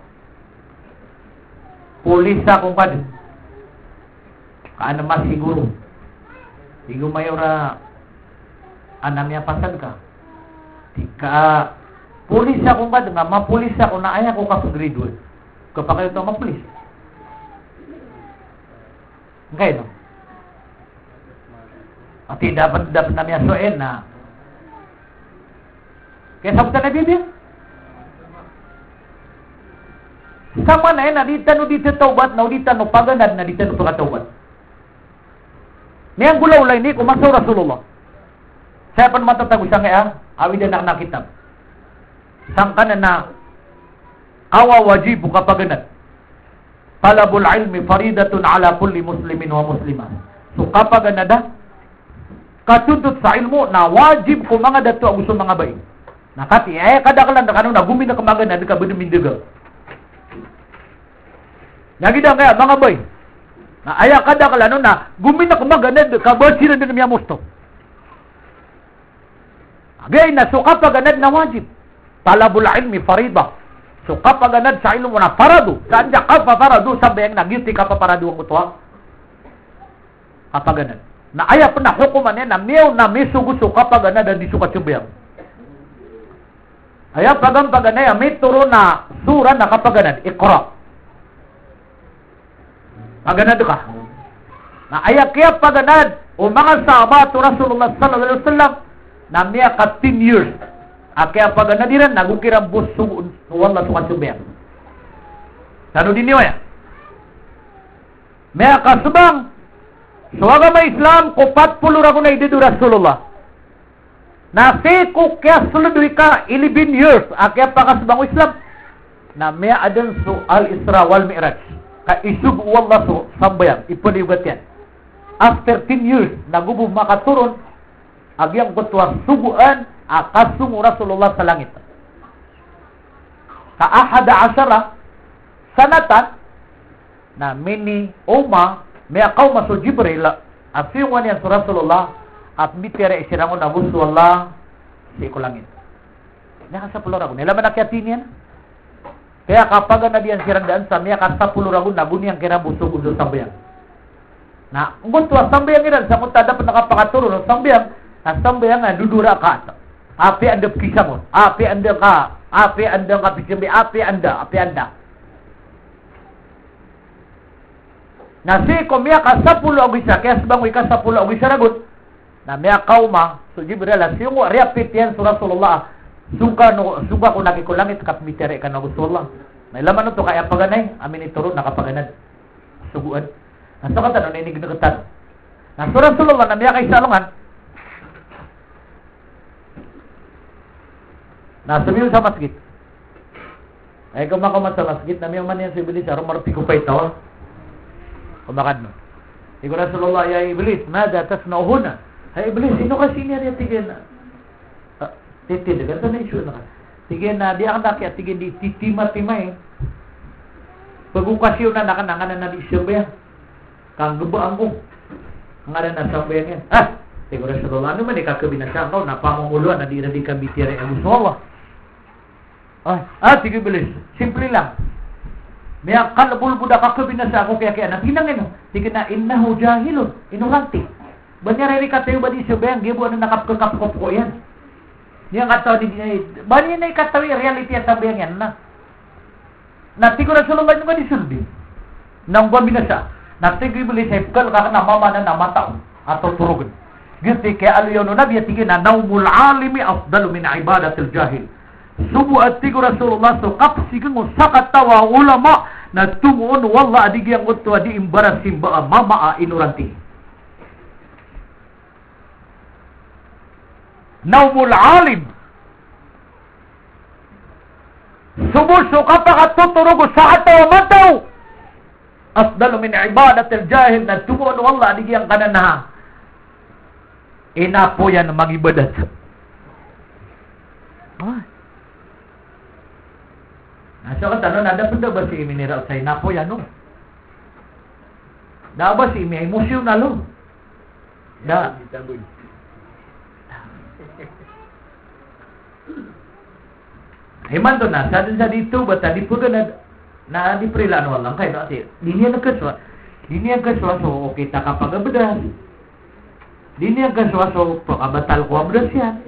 [SPEAKER 1] Pulis akong kado. Kaano mas siguro. Siguro mayora anamya pasad ka. Tika pulis akong kado nga mapulis ako na ay ako kapag-graduate. Kapag kayo ito mapulis. Ngayon no? At dapat namya soen na kaya sabutan na Biblia. Sama na na dito no dito taubat na dito no paganad na dito no pakataubat. Niyang gulaw-ulay ni kumasaw Rasulullah. Saya pan matatag usang kaya awid na nakitab. Sangkan na awa wajib ka paganad. Talabul ilmi faridatun ala kulli muslimin wa muslimah. So kapag anada katutut sa ilmu na wajib ko mga dato ang gusto mga bay. Nakati kadakalan na kanong nagumi na kamaganad ka bedumindaga. Nagidang kaya mga boy. Na aya kada kalano na gumina kumaganad kabasira din niya musto. Agay na suka paganad na wajib. Talabul ilmi farida. Suka paganad sa ilmu na faradu. Saan ka pa faradu sabayang nagyuti ka pa faradu ang utwa. Kapaganad. Na aya pa na hukuman niya na miyaw na misugo suka paganad na di suka subayang. Aya paganay may turo na sura na kapaganad. Iqra. Paganad ka. Na ayak kaya paganad o mga sahabat Rasulullah sallallahu alaihi wasallam na niya ka 10 years. Kaya paganad diran nagukirang buso wala sa kasubyan. Tano din niyo ya. Maya kasubang suwaga may Islam ko patpulo ra ko na idido Rasulullah. Na si ko kaya suludoy ka 11 years. Kaya pakasubang Islam na maya adan su al-Isra wal Mi'raj. Isug wallah so sambayan ipaliwat yan. After 10 years nagubo makaturon agyang kutwa suguan akasungo Rasulullah sa langit. Ka-ahada asyara sanatan na mini uma may akaw maso Jibril at siyungan yan sa Rasulullah at mitira isirangon na buso Allah si ko langit. Nakasapulor ako. Nilaman nakyatin yan. Kaya kapag nabiyan sirandaan sa miya kasapul ragun naguni ang kinabusog ulo sambayang. Na ngunto sambayang iran sa kunta dapat nakapakaturo no sambayang ang sambayang nga dudura ka. Api anda kisamon, api anda ka pisimbi, api anda. Nasi ko miya kasapul agisa kaya sabang wi kasapul agisa ragun. Na miya kauma so Jibril yung repit yan sa Rasulullah. Suka ko lagi ko langit kapmitere ka na Rasulullah. May laman to kaya paganay amin ituro nakapaganad. Suguan. Nasa katan ni nigdagatan. Na Rasulullah na miya kay salungan. Nasabihin sa masjid. Ay kumakamat sa masjid na miya man yan si Iblis aron marti ko pa ito. Kumakad mo. Iko Rasulullah ya Iblis, mada tasnauhuna. Ay Iblis, sino kasi niya niya tigyan na? Titin, ganito na issue na ka. Tigyan na, di ako nakaya, tigyan di titima-tima eh. Pag-ukasyon na nakananganan na di siya kang gubaan ko. Ang nga na sambayan yan. Iko Rasulullah, ano man ikakabinasya ko, napamanguluan na di ka bitira ang gusto Allah. Sige Iblis, simple lang. May kalabul budak kakabinasya ko kaya natinangin. Tigyan na, innahu jahilun, inuranti. Banyara rin katayo ba di siya bayang, gibo na nakapkakapkop ko yan. Yang kataw di bani na kataw reality at sabi yan na. Natigo Rasulullah nung disulbi. Nang binasa. Natigo Iblis hepkal ka na mama na namataw atau turugan. Giti kaya aluyon na biya tigin na naumul alimi afdalu min ibadatil jahil. Subu at tigo Rasulullah so kapsigan mo sakatawa ulama na tumuon wala adigiyang utwa di imbaras simba mama inuranti. Naumul alim. Sumuso ka pa katuturugo sa ataw mataw. Afdalu min ibadatil jahil na tumuon wala adigiyang kananaha. Inapo yan mag-ibadat. Nasa ka tanong, nada ba si Iminira sa inapo yan, no? Da ba si Imi, emosyonal, no? Da. Himan to na, sa dito, bata di po na di prilan walang kayo, no? Di niya nagkaswa, so okay, takapagabadas. Di niya nagkaswa, so pakabatal ko abadas yan.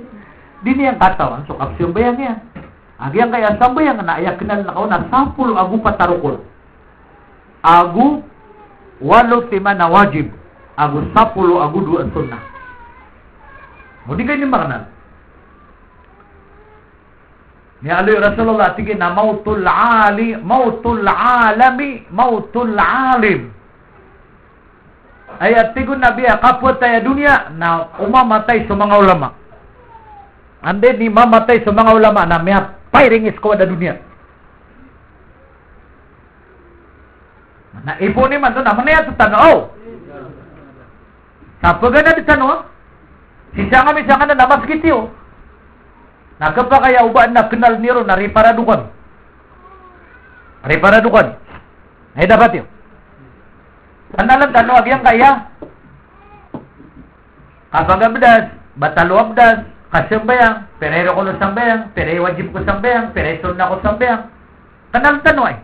[SPEAKER 1] Di niya katawan, so kapsyon bayang yan. Agyang kaya sambayang na ayak kinal na kauna 10 agu patarukol. Agu 8 na wajib. Agu 10 agu 2 sunnah. Mo di kayo ni makana. Ni aloy Rasulullah tigin na mautul alim. Ayat tigun nabi kapwa tayo dunia na umamatay sa mga ulama. Ande ni mamatay sa mga ulama na may firing squad sa dunia. Na ipo ni man to na manaya sa tanaw. Sa pagana di tanaw. Sisa kami sa kana na maskitiyo. Nagapa kaya ubaan na kenal niro na reparadukan. Ay dapat yun. Sanalang tanaw agyang kaya. Kapag abdas, batalo abdas, kasambayang, perero ko sambayang, pere wajib ko sambayang, pere sunna ko sambayang. Kanang tanong ay.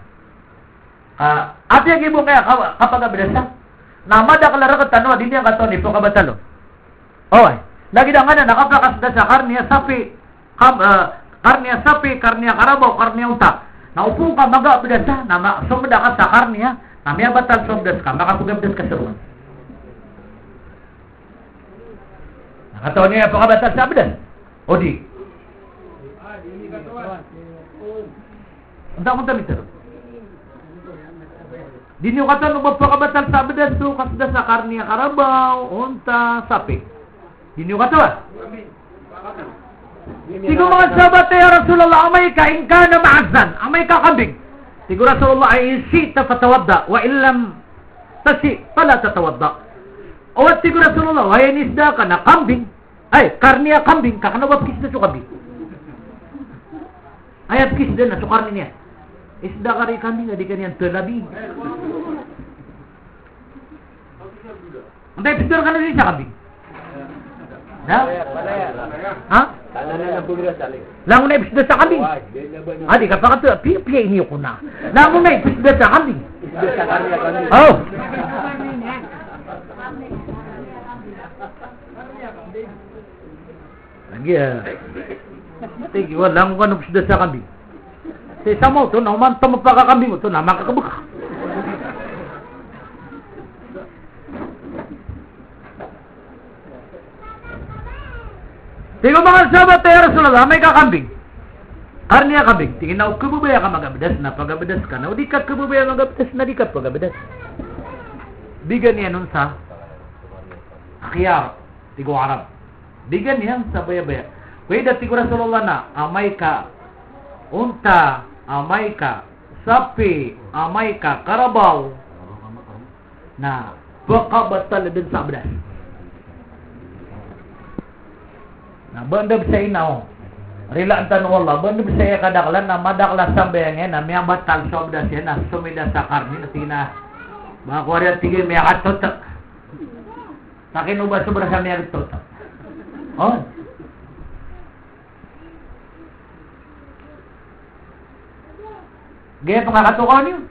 [SPEAKER 1] Ati ang ibo kaya kapag abdas namada kalara ka tanong, hindi ang katon, ipo ka batalo. Okay. Lagi na nga na nakapakasda sa karniya sapi, karniya karabaw, karniya utak. Naupo ka maga abdas na sumda ka sa karniya, namaya batal sumdas ka, makapagabdas ka sa ruwan. Nakataon niya pa kabatal sa abdas. O di? Ang mo damit ito. Di niyo kataon ba pa kabatal sa abdas so kasda sa karniya karabaw, unta, sapi. Di niyo kataon. Sigo mga sabat ya Rasulullah amay kain ka na maazan, amay ka kambing. Sigo Rasulullah ay sita fatawadda wa illam tasi fala tatawadda. O at sigo Rasulullah ay nisda ka na kambing. Ay, karniya kambing, kakanawab kis na so kambing. Ayat kis din na so karni niya. Isda ka rin kambing, di ka niyan talabi. Antay, pistor ka na rin sa kambing. Ha? Ha?
[SPEAKER 2] Tangan na pugras ali.
[SPEAKER 1] Langon na isda sa kambing. Adi ka pa ka piya ini ko na. Langon na isda sa kambing.
[SPEAKER 2] Isda sa kambing.
[SPEAKER 1] Oh. Lagi Tigi wala ko kanong isda sa kambing. Sa mo to na umanta magpakakambing mo to na makakabuk. Tingnan mga sahabat ya Rasulullah, may kakambing. Arniya kambing, tingin na kububaya ka magabidas na pagabidas ka na. O di ka kububaya magabidas na di ka pagabidas. Bigan niya nun sa akhiyar, tigo Arab. Bigan niya sa baya-baya. Pwede tigo Rasulullah na, amay ka unta, amay ka sapi, amay ka karabaw na baka batal din sa abidas. Nah, benda besar inau. Rila antan wallah, benda besar kadaklan na madakla sambayangnya na miya batal sobda siya na sumida sa karni na tina. Mga kuwarya tigil miya katutak. Sakin ubah sobra sa miya katutak. Oh. Gaya pangakatukaw niyo.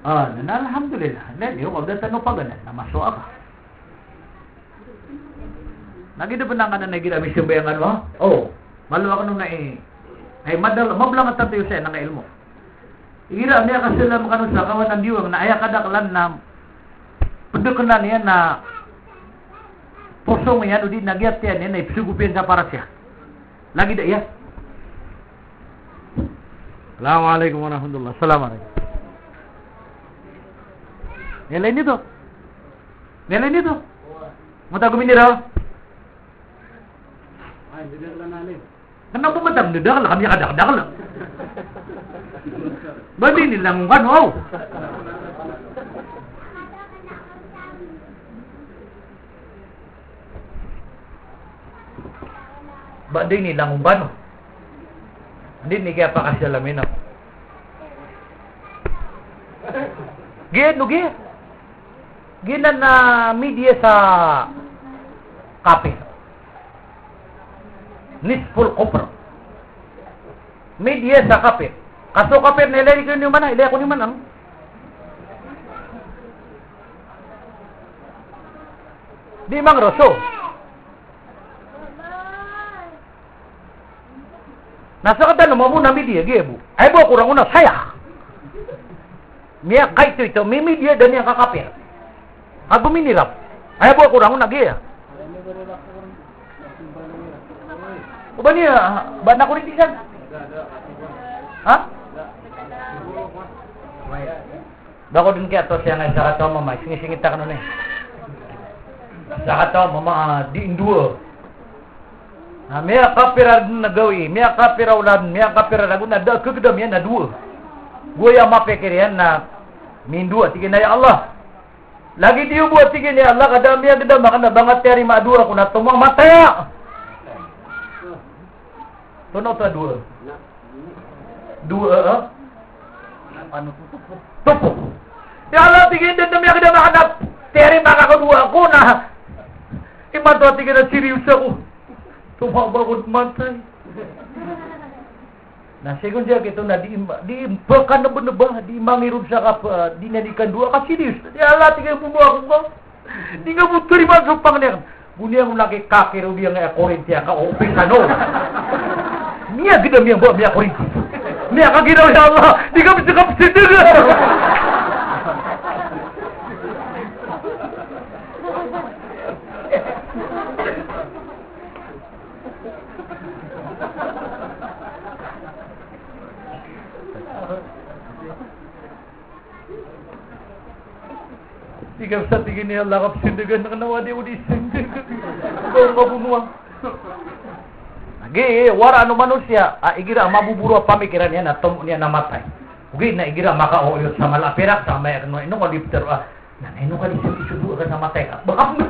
[SPEAKER 1] Ah, alhamdulillah. Hindi, yung kagda tanong pa ganun, namaswa ka. Nagida pa na na nagida mi subayangan mo? Oh, maluwa ka nung na ay madal mablang at tayo sa nang ilmo. Igira niya kasi lang kanus sa kawan ng diwang na aya kadaklan na pudukon na niya na posong yan udi nagyat yan na ipsugupin sa para siya. Lagi da iya. Assalamualaikum warahmatullahi wabarakatuh. Nilai nito. Nilai nito. Mata guminira. Kenapa macam dedak lah kami kadak-kadak lah. Badi ni langungan oh. Badi ni langungan oh. Hindi ni kaya pa kasi alamin oh. Gid no gid. Ginan na media sa kape. Nisful kopro. Media sa kapit. Kaso kapit na ilari ko ni mana? Ilari ko ni manang. Di mang roso. Nasa kata na mo na media gebu. Ay bo kurang una saya. Miya kay ito may media dan yang kakapit. Ako minirap. Ay bo kurang una geya. Ba niya, ba na kuritisan? Ha? Bako din kaya to siya nga sa kato mama, singisingit ka nun eh. Sa kato mama, di indua. Miya kapira nagawi, miya kapira ulan, miya kapira lagu na da kegedam yan na dua. Gue yang mapikir yan na mindua tigin na ya Allah. Lagi dia buat tigin ya Allah kadang miya gedam makan na bangat teri ma dua kuna tumang mataya. Tono ta dua. Dua tupo. Ya Allah tigin din miya gedam makan na teri maka kedua kuna. Iman to tigin na serius ako. Tumang bangun matay. Nah, segun dia gitu na diimbakan na benebah, diimangirun sa kap, dinadikan dua ka serius. Ya Allah tigil bubuha ko ko. Di nga mo terima supang niya. Bunia mo lagi kakiro dia nga Korintia ka oping ano. Niya gidam yang buat niya Korintia. Niya ka ginaw ya Allah, di ka bisa kapsidin. Tiga sa tingin niya lakap sindagan na kanawa di mo di sindagan. Kung mabunuang. Lagi, wara ano manusia. Igira, mabuburo pamikiran niya na tomo niya namatay. Ugi na igira makaoyot sa malapirak sa may ano ino kalipter. Nanay ino kalisip isudu ka namatay ka. Baka mo.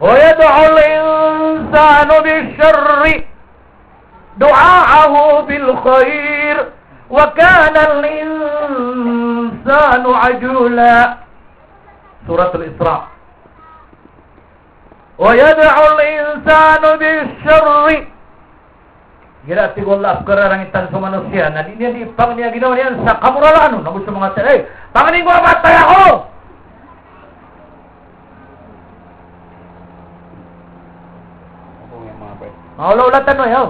[SPEAKER 1] O yad'u al-insanu bisyarri du'aahu bil khair. Wa kana al-insanu ajula. Suratul Isra. Wa yad'ul insanu bisyarri. Gira tigol afkararangitan sa manusia na di niya pang niya ginawa niyan sa kamuralaan no gusto mga tay panganin ko matay ako. Maulaw tanong yo.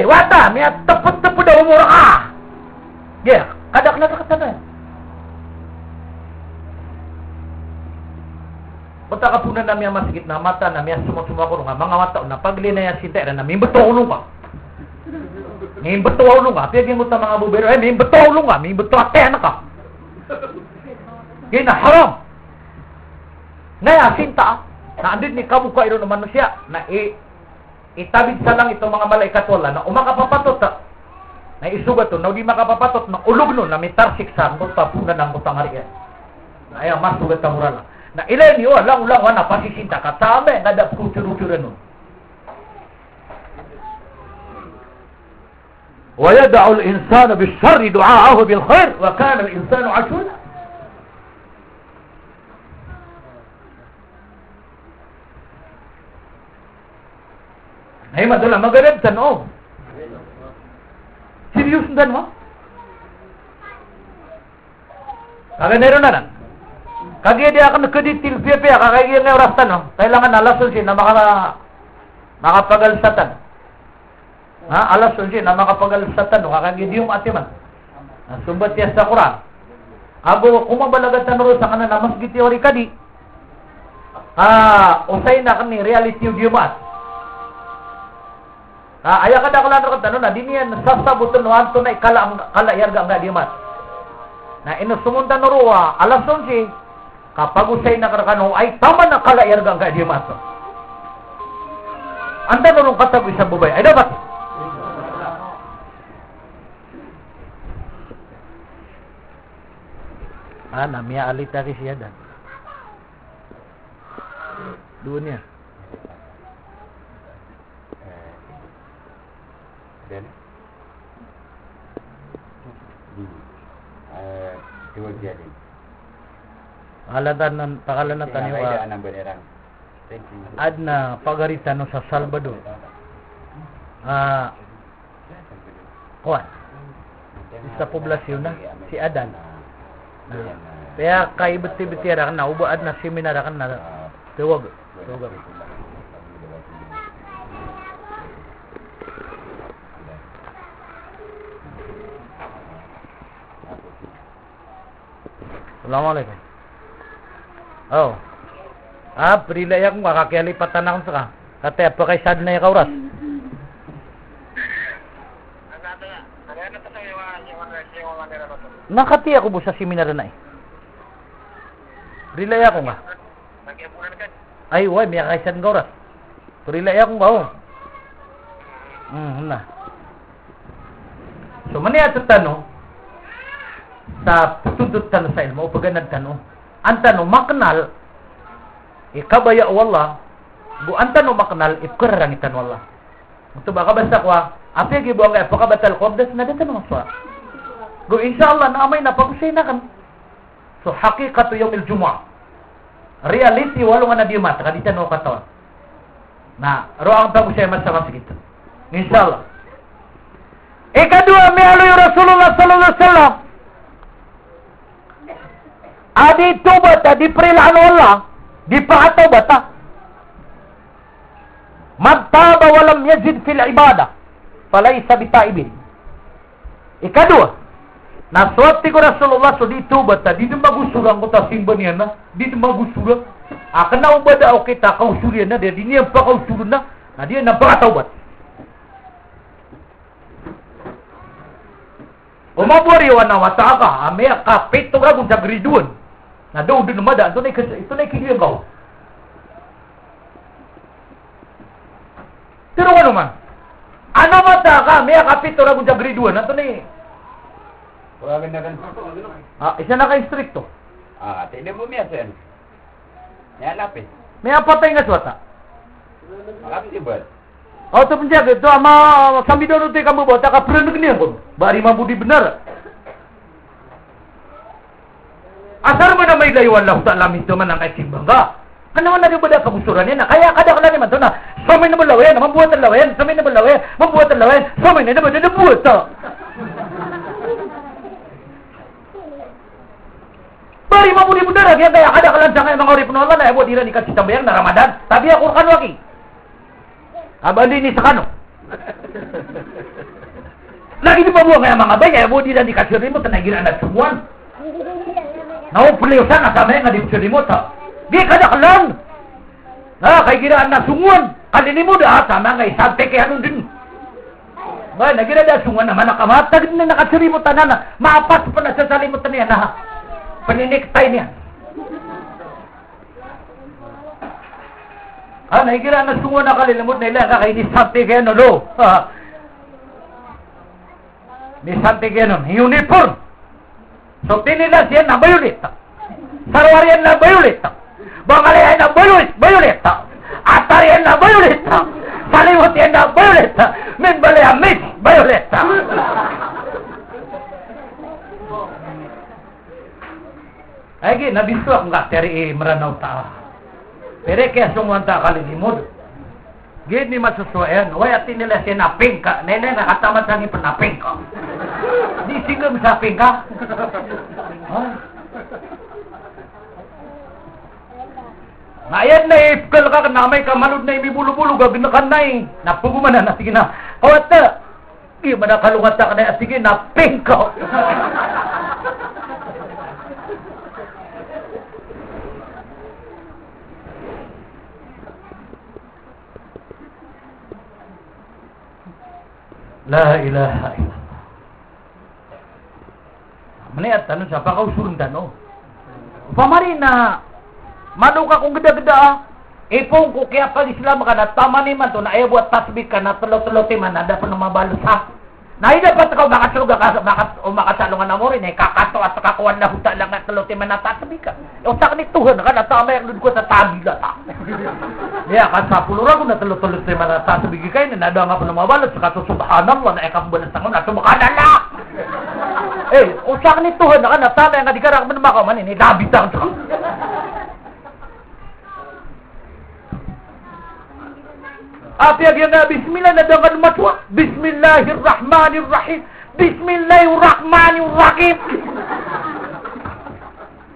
[SPEAKER 1] Wata mi teput-teput daw umur ka. Dia kadak na sa tanong. Bata ka punan na miya masigit na mata na miya sumo-sumo ko nga mga mata na pagli na yan sinta na mi beto ulo ka. Mi beto ulo ka. Piyag mo ta mga bubero mi beto ulo ka, mi beto ate na ka. Gina haram. Ngaya sinta na andit ni kamu ka iro naman siya na itabid sa lang itong mga malaikat wala na umakapapatot na isugat to na di makapapatot na ulog no na mitarsik sa mo tapunan ng butang harian. Na ayaw masugat ta mura lang. Na ilan yo lang wana pasisinta ka tama nga da kutsuru-tsuru no. Wa yad'u al-insanu bish-sharri du'aahu bil-khair wa kana al-insanu 'ashula. Ay madala magareb tanong. Serius dan mo? Kagaya meron na lang. Kagaya dia akan nakaditil piya kagaya nga oras tanong. Kailangan alason siya na makapagalsatan. Ha? Alason siya na makapagalsatan. Kagaya di yung atiman. Sumbat niya sa Quran. Ago kumabalagat tanong sa kanan na mas gitiwari kadi. Usay na kani reality yung diumat. Aya kada kala ro tanong na dinian sasabuton no anto na kala yarga nga dimat. Na ino sumunta no ruwa alason si kapag usay na karakano ay tama na kala yarga nga dimat. Anda no katag isa bubay. Ay dapat. Namia alita ki siya dan. Dunia.
[SPEAKER 3] Dan dua jadi.
[SPEAKER 1] Pakalan na taniwa. Adna pagarita no sa Salvador. Kuan. Sa poblasyon na si Adan. Kaya kay beti-beti ra na ubaad na seminar kan na tuwag. Assalamualaikum. Prilay akong kakakilipatan akong saka. Kati, apa kay sad na yung kauras? Nakati ako po sa seminar na eh. Prilay ako nga. Ay, way, may kay sad ng kauras. Prilay akong ba, na. So, maniya ito tanong, sa tutudot tanong sa ilmo, pag nagtanong, ang tanong, maknal, ikabaya wala, ang tanong maknal, ikararangitan wala. Ito ba, kabasa ko, apya gibuang nga, pakabatal ko, das na tanong sa. Go, inshallah, naamay na, pag-usay na kan. So, hakikato yung iljumwa. Reality, walo nga na diumat, kadita no katawan. Na, roang pag-usay masama sigito. Inshallah. Ikadua, may alo yung Rasulullah sallallahu alaihi wasallam. Adi tobat, di perilaan Allah, di pakatobata. Magtaba walam yazid fil ibadah, falaysa bitaibin. Ikadua, naswati ko Rasulullah so di tobat, di magusurang ko ta simban yan na, di magusura. Akan na ubada o kita kausurian na, di niya pa kausurun na di na pakatobat. Umabori wana wataka, amaya kapito ka kung sa griduan. Na daw din namada, ito na ikiliyang kao. Pero ano man? Ano mata ka? May kapito na kung sa grade 1. Ito na eh.
[SPEAKER 3] Wala na kan.
[SPEAKER 1] Isa na ka-instricto.
[SPEAKER 3] Hindi mo miya sen. May alapit.
[SPEAKER 1] May apatay nga swata.
[SPEAKER 3] Alapit iba.
[SPEAKER 1] Ito penjaga, ito ama kami doon ito kamu buat, kapreneg niya ko. Bari mabudi benar. Asar mo na may layuan lang sa alamin ito man ang kaisimbang ka. Ano man na rin ba na kagusturan yan? Kaya kada ka na naman ito na samay na malawayan, mabuhat ang lawayan, samay na malawayan, mabuhat ang lawayan, samay na naman na buhat ito. Bari mabuli mo darag yan, kaya kada ka lang sa kaya mga orip na wala na, di rin ikasita bayang na Ramadan. Tabi ako kano aki. Abandi ni sa kano. Lagi di mabuha kaya mga bay, kaya di rin ikasita mo, tanagin na sumuan. Naupuliusan na sa mga nga di mo ta. Di kada ka lang. Kay giraan na sumuan. Kalini mo da, sama nga isante kaya nun din. Nagira da sumuan naman nakamatag na nakasirimutan na. Maapas pa na sa salimutan niya na. Paniniktay niya. Nagira na sumuan na kalilimot na ilang kay nisante kaya nun lo. Nisante kaya nun. Uniform. So tinila siya na violet. Sarwarian na violet. Bangalayan na violet. Atarian na violet. Salimutin na violet. Minbalaya mix violet. Ay, nabisto akong kakteri maranaw ta. Pero kaya sumuan ta kalilimod. Gid ni masusuayan. Waya tinila siya na pingka. Nene, nakatamat sa ngipin na pingka. Di sigam sa pingka. Ngayon na ipkal ka na may kamalod na ibibulubulog gaginakan na napuguman na sige na kawat na di ba nakalungat ka na sige na pingko. La ilaha illallah. Maniat tanong sa pakausurong tanong. Pamari na mano ka kung geda-geda ipong ko kaya pag Islam ka na tama ni man to na ayaw buat tasbih ka na tulo-tulo man na dapat na mabalos ha. Na dapat ka makasuga ka makasalungan na mo rin kakato at kakuan na huta lang at tulo man na tasbih ka. Utak ni Tuhan ka na tama yung lud ko sa tabi la ta. Ya ka sa pulura ko na tulo-tulo man na tasbih kay na nada nga pa na mabalos ka to subhanallah na ikabbalas tangon na subhanallah. Utak ni Tuhan ka na tama nga di ka ra man makaman ni dabitang to. Api agyan na bismillah na dangan matwa. Bismillahirrahmanirrahim. Bismillahirrahmanirrahim.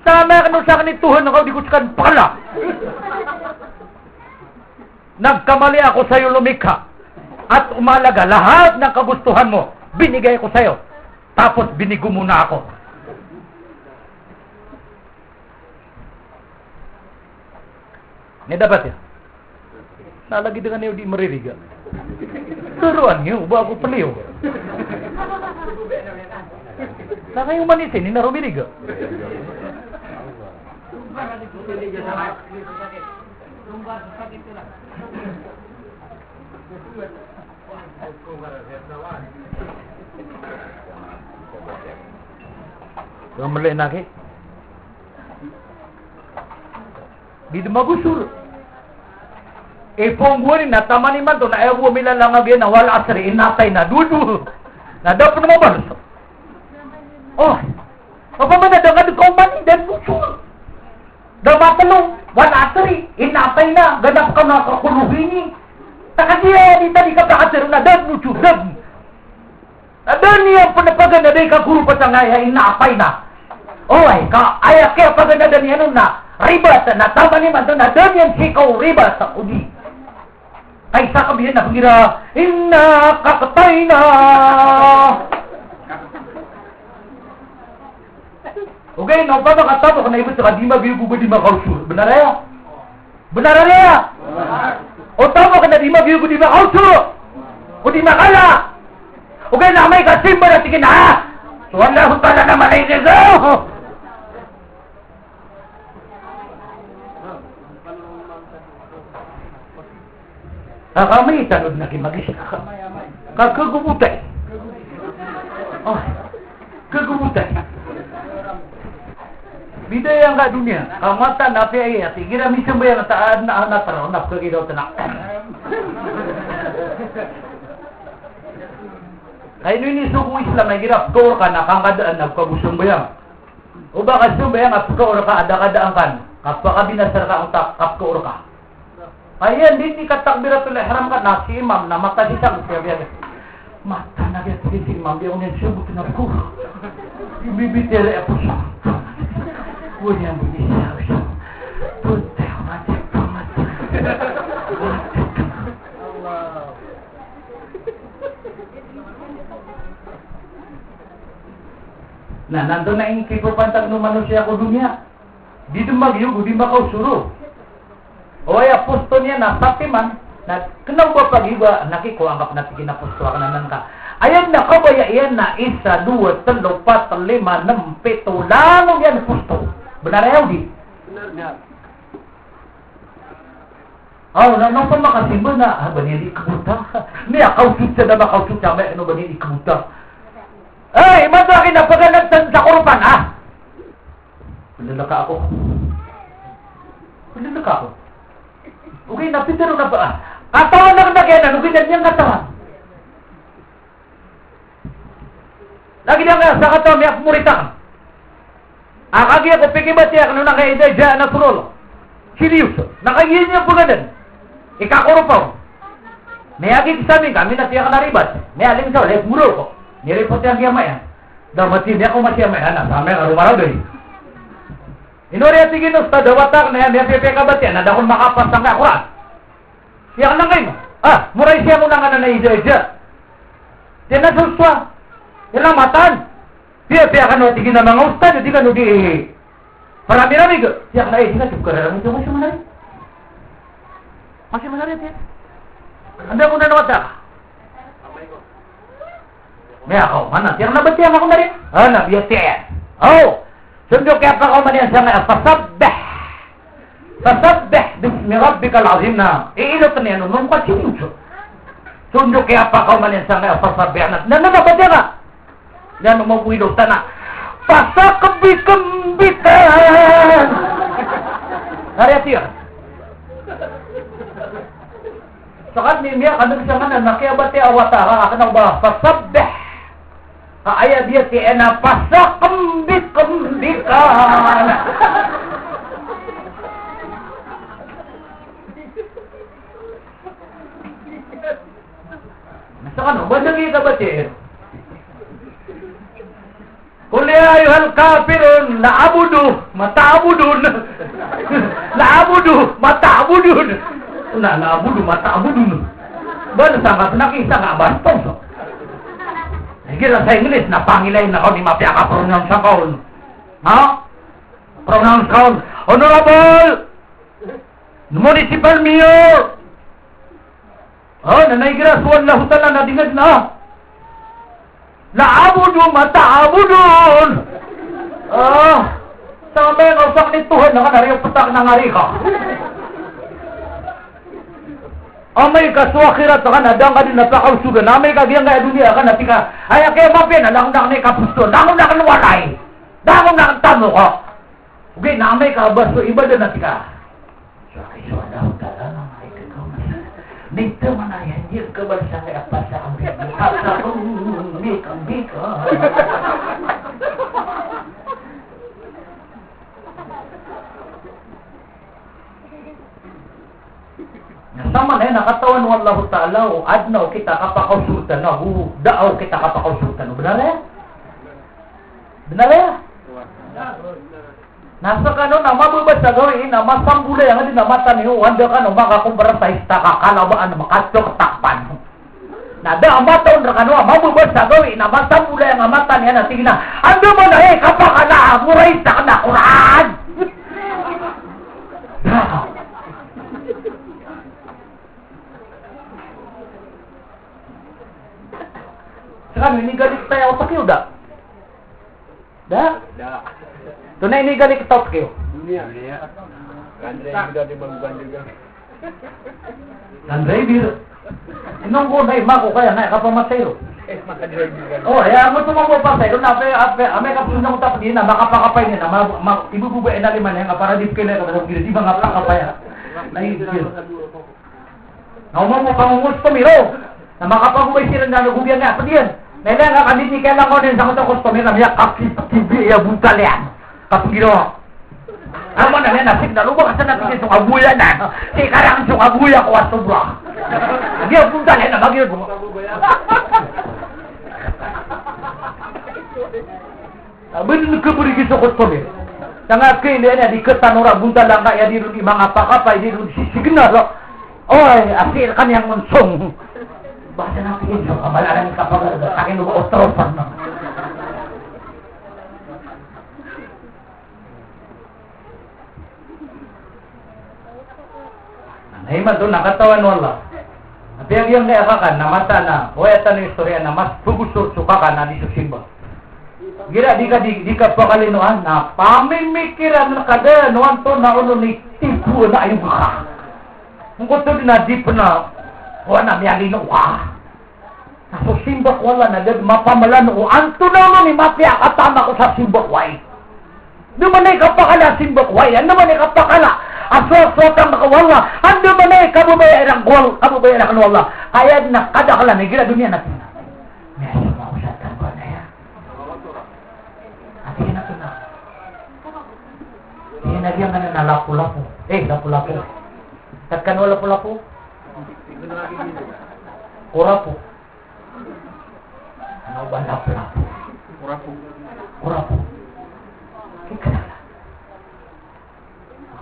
[SPEAKER 1] Tama ka nung sa akin Tuhan ako di ko sakan pala. Nagkamali ako sa iyo lumikha. At umalaga lahat ng kagustuhan mo. Binigay ko sa iyo. Tapos binigo mo na ako. Ini dapat ya? Lagi dengan niyo di maririga. Turuan niyo, ba ako paliw. Na kayo manisin, ni narumiriga. Gamle na ke. Di magusur. Pongguan na tamani man to na ayaw bumila lang agyan na wala asari inatay na dudu. Na daw pa naman balos. Apa man na dangad ko man dan busul. Daw matalong wala asari inatay na ganap ka na kakuluhin. Takadiya di tadi ka pakasiro na dan busul. Adan niya panapagan na day kaguru pa sa ngaya inatay na. Ka ayak kaya paganda dan yan na ribat na tamani man to na dan yan sikaw ribat sa udi. Ay sa kabihin na pangira, inna kakatay na. Okay, no pa makatapo ka na ibig sa kadima biyo ko di makausur. Benar ya? Benar ya? O tama ka na di biyo ko di makausur. O di makala. Okay, na may kasimba na sige na. So Allah ta'ala na malay nito. Kami tanod na kimagis ka. Kagubutay. Kagubutay. Bidaya nga dunia. Kamata na piya. Tigira misang ba yan taad na anak taraw. Napkagidaw tanak. Kaya nung inisugong Islam na gira. Tor ka na kangkadaan. Nagkagusong ba yan. Uba ka sumbe ang apko orka ada-kadaan kan. Kapag binasar ka utak apko orka. Kaya hindi katakbiratul ihram ka na si imam na mata di sang siya. Mata na dia si imam dia unya sebut na ko. Ibibitere ako siya. Unya mo ni siya. Putte mati pamati. Allah. Nah, nandun na yung kipapantag ng manusia ko dunia. Di dumagyo, di makaw suruh. O ay aposto niya na sapi man, na kenang ba pag-iba, nakiko ang kapnati kinaposto ka nanan ka. Ayan na kabaya yan na 1, 2, 3, 4, 5, 6, 7, lanong yan posto. Benar ayaw di?
[SPEAKER 2] Benar na.
[SPEAKER 1] Oh, nang pa makasimba na, ba niya di kabuta? Niya, kausut siya na ba kausut siya, ano ba niya di kabuta? Ay, madaki na pagkalagtan sa kurpan, ha? Palalaka ako. Palalaka ako. Okay, napitero na ba? Katawan na kanakianan, okay na niyang katawan. Lagi niya nga, sa katawan, may akmuritakan. Akagi ako, pikibati ako nung nakaida dyan na turolo. Serious. Nakagiyan niya po ganun. Ikakurupaw. May agig sa amin, kami natiyak na ribat. May aling sa ulit, muro ko. Nirepot yang kiamaya. Dah mati dia ko masiamaya na sa amin arumaraw doy. Inori ati ginos ta dawatak na yan pepe ka batyan na dakon makapasang ka Quran. Yang nangay mo. Ah, muray siya mo nang ana na ija-ija. Tena suswa. Ilang matan. Piya kan ati gina mga ustad di kan di. Para mirami ko. Siya na ija ka kukara mo masih manari. Masih manari dia. Anda mo na nawata. May ako, mana? Tiyang nabatiyan ako na rin? Nabiyatiyan. Oh! Sundok kaya pa ako maniyan sa mga fasabbih! Fasabbih! Bismi rabbikal azim na. Iilot na yan, nung kachinucho. Sundok kaya pa ako maniyan sa mga fasabbih na. Nanabatiyan ka! Yan, umapilot na. Pasakabikam-bikan! Nariyatiyan. Sakat ni Mia, kanong siya nga na, nakiyabati awatara, akanaw ba? Fasabbih! Ayat dia tiada pasal kembikan. Misalkan, bandagi ka ba siya? Kuliah ayuhal kafirun la'abudu mata'abudun. La'abudu mata'abudun. La'abudu mata'abudun. Baru sangat nakisa nga bastong. Kira sa English, napangilay na ako ni mapya ka pronounce account. Ha? Pronounce account. Honorable! Municipal Mayor! Oh, nanay suwan na hutala na dingad na. Laabudu mataabudun! Sama yang usak ni Tuhan na kanari yung patak ng hari ka. Amay ka sa akhirat kan adang ka din napakausugan. Amay ka giyang kaya dunia kan natika. Ay kaya mapin alang na kapusto. Dangom na kanwalay. Dangom na tamo ko. Okay, namay ka baso iba din natika. So ay wala utala na ay ikaw na. Dito man ay hindi ka ba sa apa sa ambi. Sa ambi ka. Sama na nakatawan wallahu ta'ala o adnaw kita kapakausultan na daaw kita kapakausultan. Benar ya? Benar ya? Nasa ka no, namabubad sa gawin, namasang gulay ang hindi namatan niyo, wanda ka no, makakumpara sa istaka, kalabaan, makatyo katakpan. Nada ang mataon na ka no, namabubad sa gawin, namasang gulay ang amatan niya na tingin na, ando mo na kapakala, muray sa ka na Quran! Sekarang ini galit tayo otak yun, da? Da?
[SPEAKER 2] Da.
[SPEAKER 1] Tunay ini galit otak yun.
[SPEAKER 2] Dunia. Andrei sudah dibangun juga.
[SPEAKER 1] Andrei bir. Inong ko na imako kaya na kapamasayro.
[SPEAKER 2] Maka juga.
[SPEAKER 1] Oh, ya mo tumamo pa tayo na ame ka puno utap din na makapakapay ni na ibububay na liman nga para di kaya ka daw di ba nga pakapay. Naibir. Naumo mo pangungus pamiro. Na makapagubay sila na nagubyan nga pa diyan. Nila nga kanit ni kailang ko din sa kuto customer na miyak kakibi ya butal yan. Kapugiro. Amo na yan, nasik na lupa kasi natin itong abuya na. Si karang itong abuya ko at sobra. Hindi ang punta na yan, nabagyo ko. Benar kepergi sokot kami. Tengah ke ini ada di ketanora bunta langka ya di mga apa di sisi kenal. Oh, akhir kan yang mensong. Bahasa nabi itu amalan kapal saking lupa ostrosan. Nah, iman tu nakatawan wala. Tapi yang kaya kakan namasa na, wayatan istorya na mas bugusur sukakan na di susimba. Gira di kapakalinuan na pamimikiran na kada nuan to na ulo ni tipu na ayun ka. Kung to na di pa na wala na miyali na wah. Kaso simbak wala na dad mapamalan o anto na ulo ni mapya katama ko sa simbak way. Naman ay kapakala simbak way. Ano man ay kapakala aswat ang makawala. Ano man ay kabubaya ng gol. Kabubaya ng wala. Kaya na kada kala na gira dunia natin. May sumausatan ko na yan. Ati na ito na. Hindi na diyan nga na lapu-lapu. Lapu-lapu. Tatkan wala lapu-lapu? Kurapu. Ano ba lapu-lapu? Kurapu.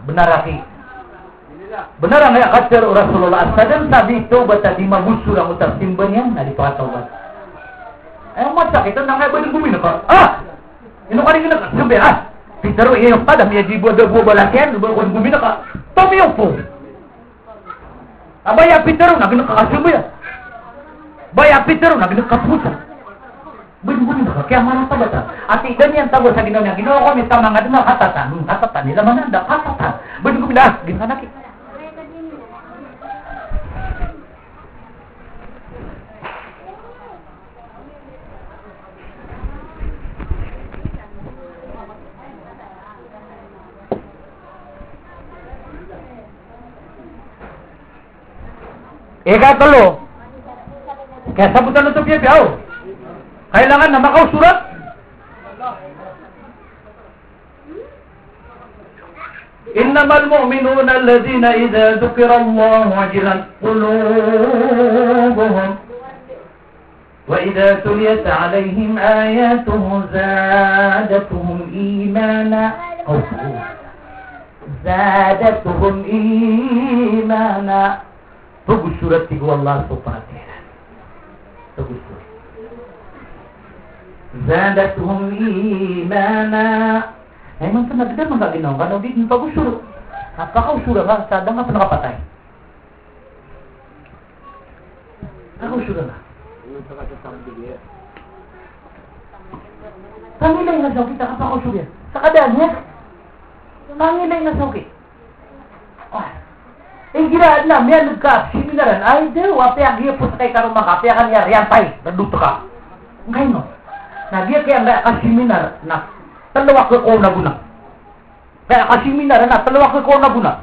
[SPEAKER 1] Benar lagi. Benar nggak kata Rasulullah SAW sabi itu tadi magusur ang utar simban yan na dito katawagan. Masak itu nangay ba ng gumina ka? Ino ka rin nagsabi Pitero yung padam ya di buat balakyan buat gumina ka. Tomi yung po. Abaya Pitero nagkakasabi ya. Baya Pitero nagkakapusa. Bunyi ka kaya mana pa bata. Ati ganyan tabo sa ginawa niya. Ginawa ko may tama nga din katatan. Katatan nila man anda katatan. Bunyi ko bilas ginawa na ki. Ikatlo. Kaya sabutan ito piyaw. Kailangan na makausurat. Innamal mu'minuna alladhina idza dzukira Allah wajilat qulubuhum wa idza tuliyat 'alaihim ayatuhu zadatuhum imana zadatuhum imana. Tugus surat tiga Allah subhanahu wa ta'ala. Tugus surat zadatuhum imana. Emang pernah kita enggak ginaw kalau di bagus suruh. Apakah sudah enggak sadang apa nakapatay? Ako sudah enggak. Kami lang nga sakit apa ako sudah. Sa kadaanya. Kami lang nga sakit. Gira na miyan ka similaran ay de wape ang gipos kay karon makape kan ya riantay reduto ka. Ngay no. Nah dia kaya nggak kasih seminar, nah telawak ke kau na guna. Kaya kasih seminar, nah telawak ke kau na guna.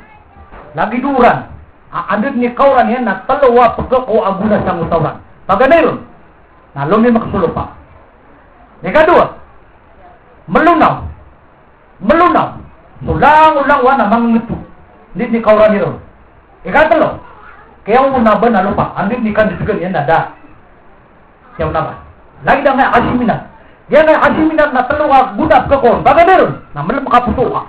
[SPEAKER 1] Lagi duran, ada ni kauran yan, nah telawak ke kau aguna sang utauran. Paganayon, nah lumi makasulupa. Yang kedua, melunaw. Ulang wana mangitu. Hindi ni kauran yun. Ikatlo, kaya una ba na lupa, andin ni kan disugan yan nada. Kaya una ba? Lagi dah nga kasih seminar. Dia na kasih minat na telawag gudap ke kon. Baga meron na malam makaputo ka.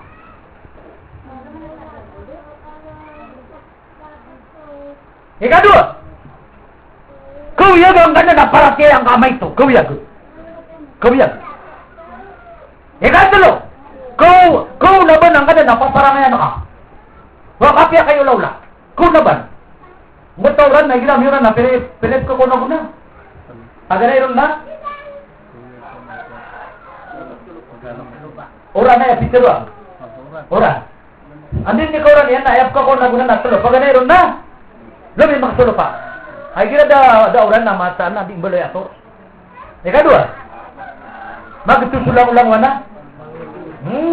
[SPEAKER 1] Ikadua. Kau ya ang ganda na parati ang kamay to. Kau ya. Ikatlo. Kau na ba ang ganda na paparangayan ka? Wakapya kayo lawla. Kau na ba? Mutawran na gilam yun na pilit ko na guna. Pagana na? Orang na Peter orang. Andin ni kauran yan na ayap ka ko na guna na tulo. Pagana iron na. Labi makasulo pa. Ay kira da orang na masa na di balay ato. Ikadua. Magtusulang-ulang wana.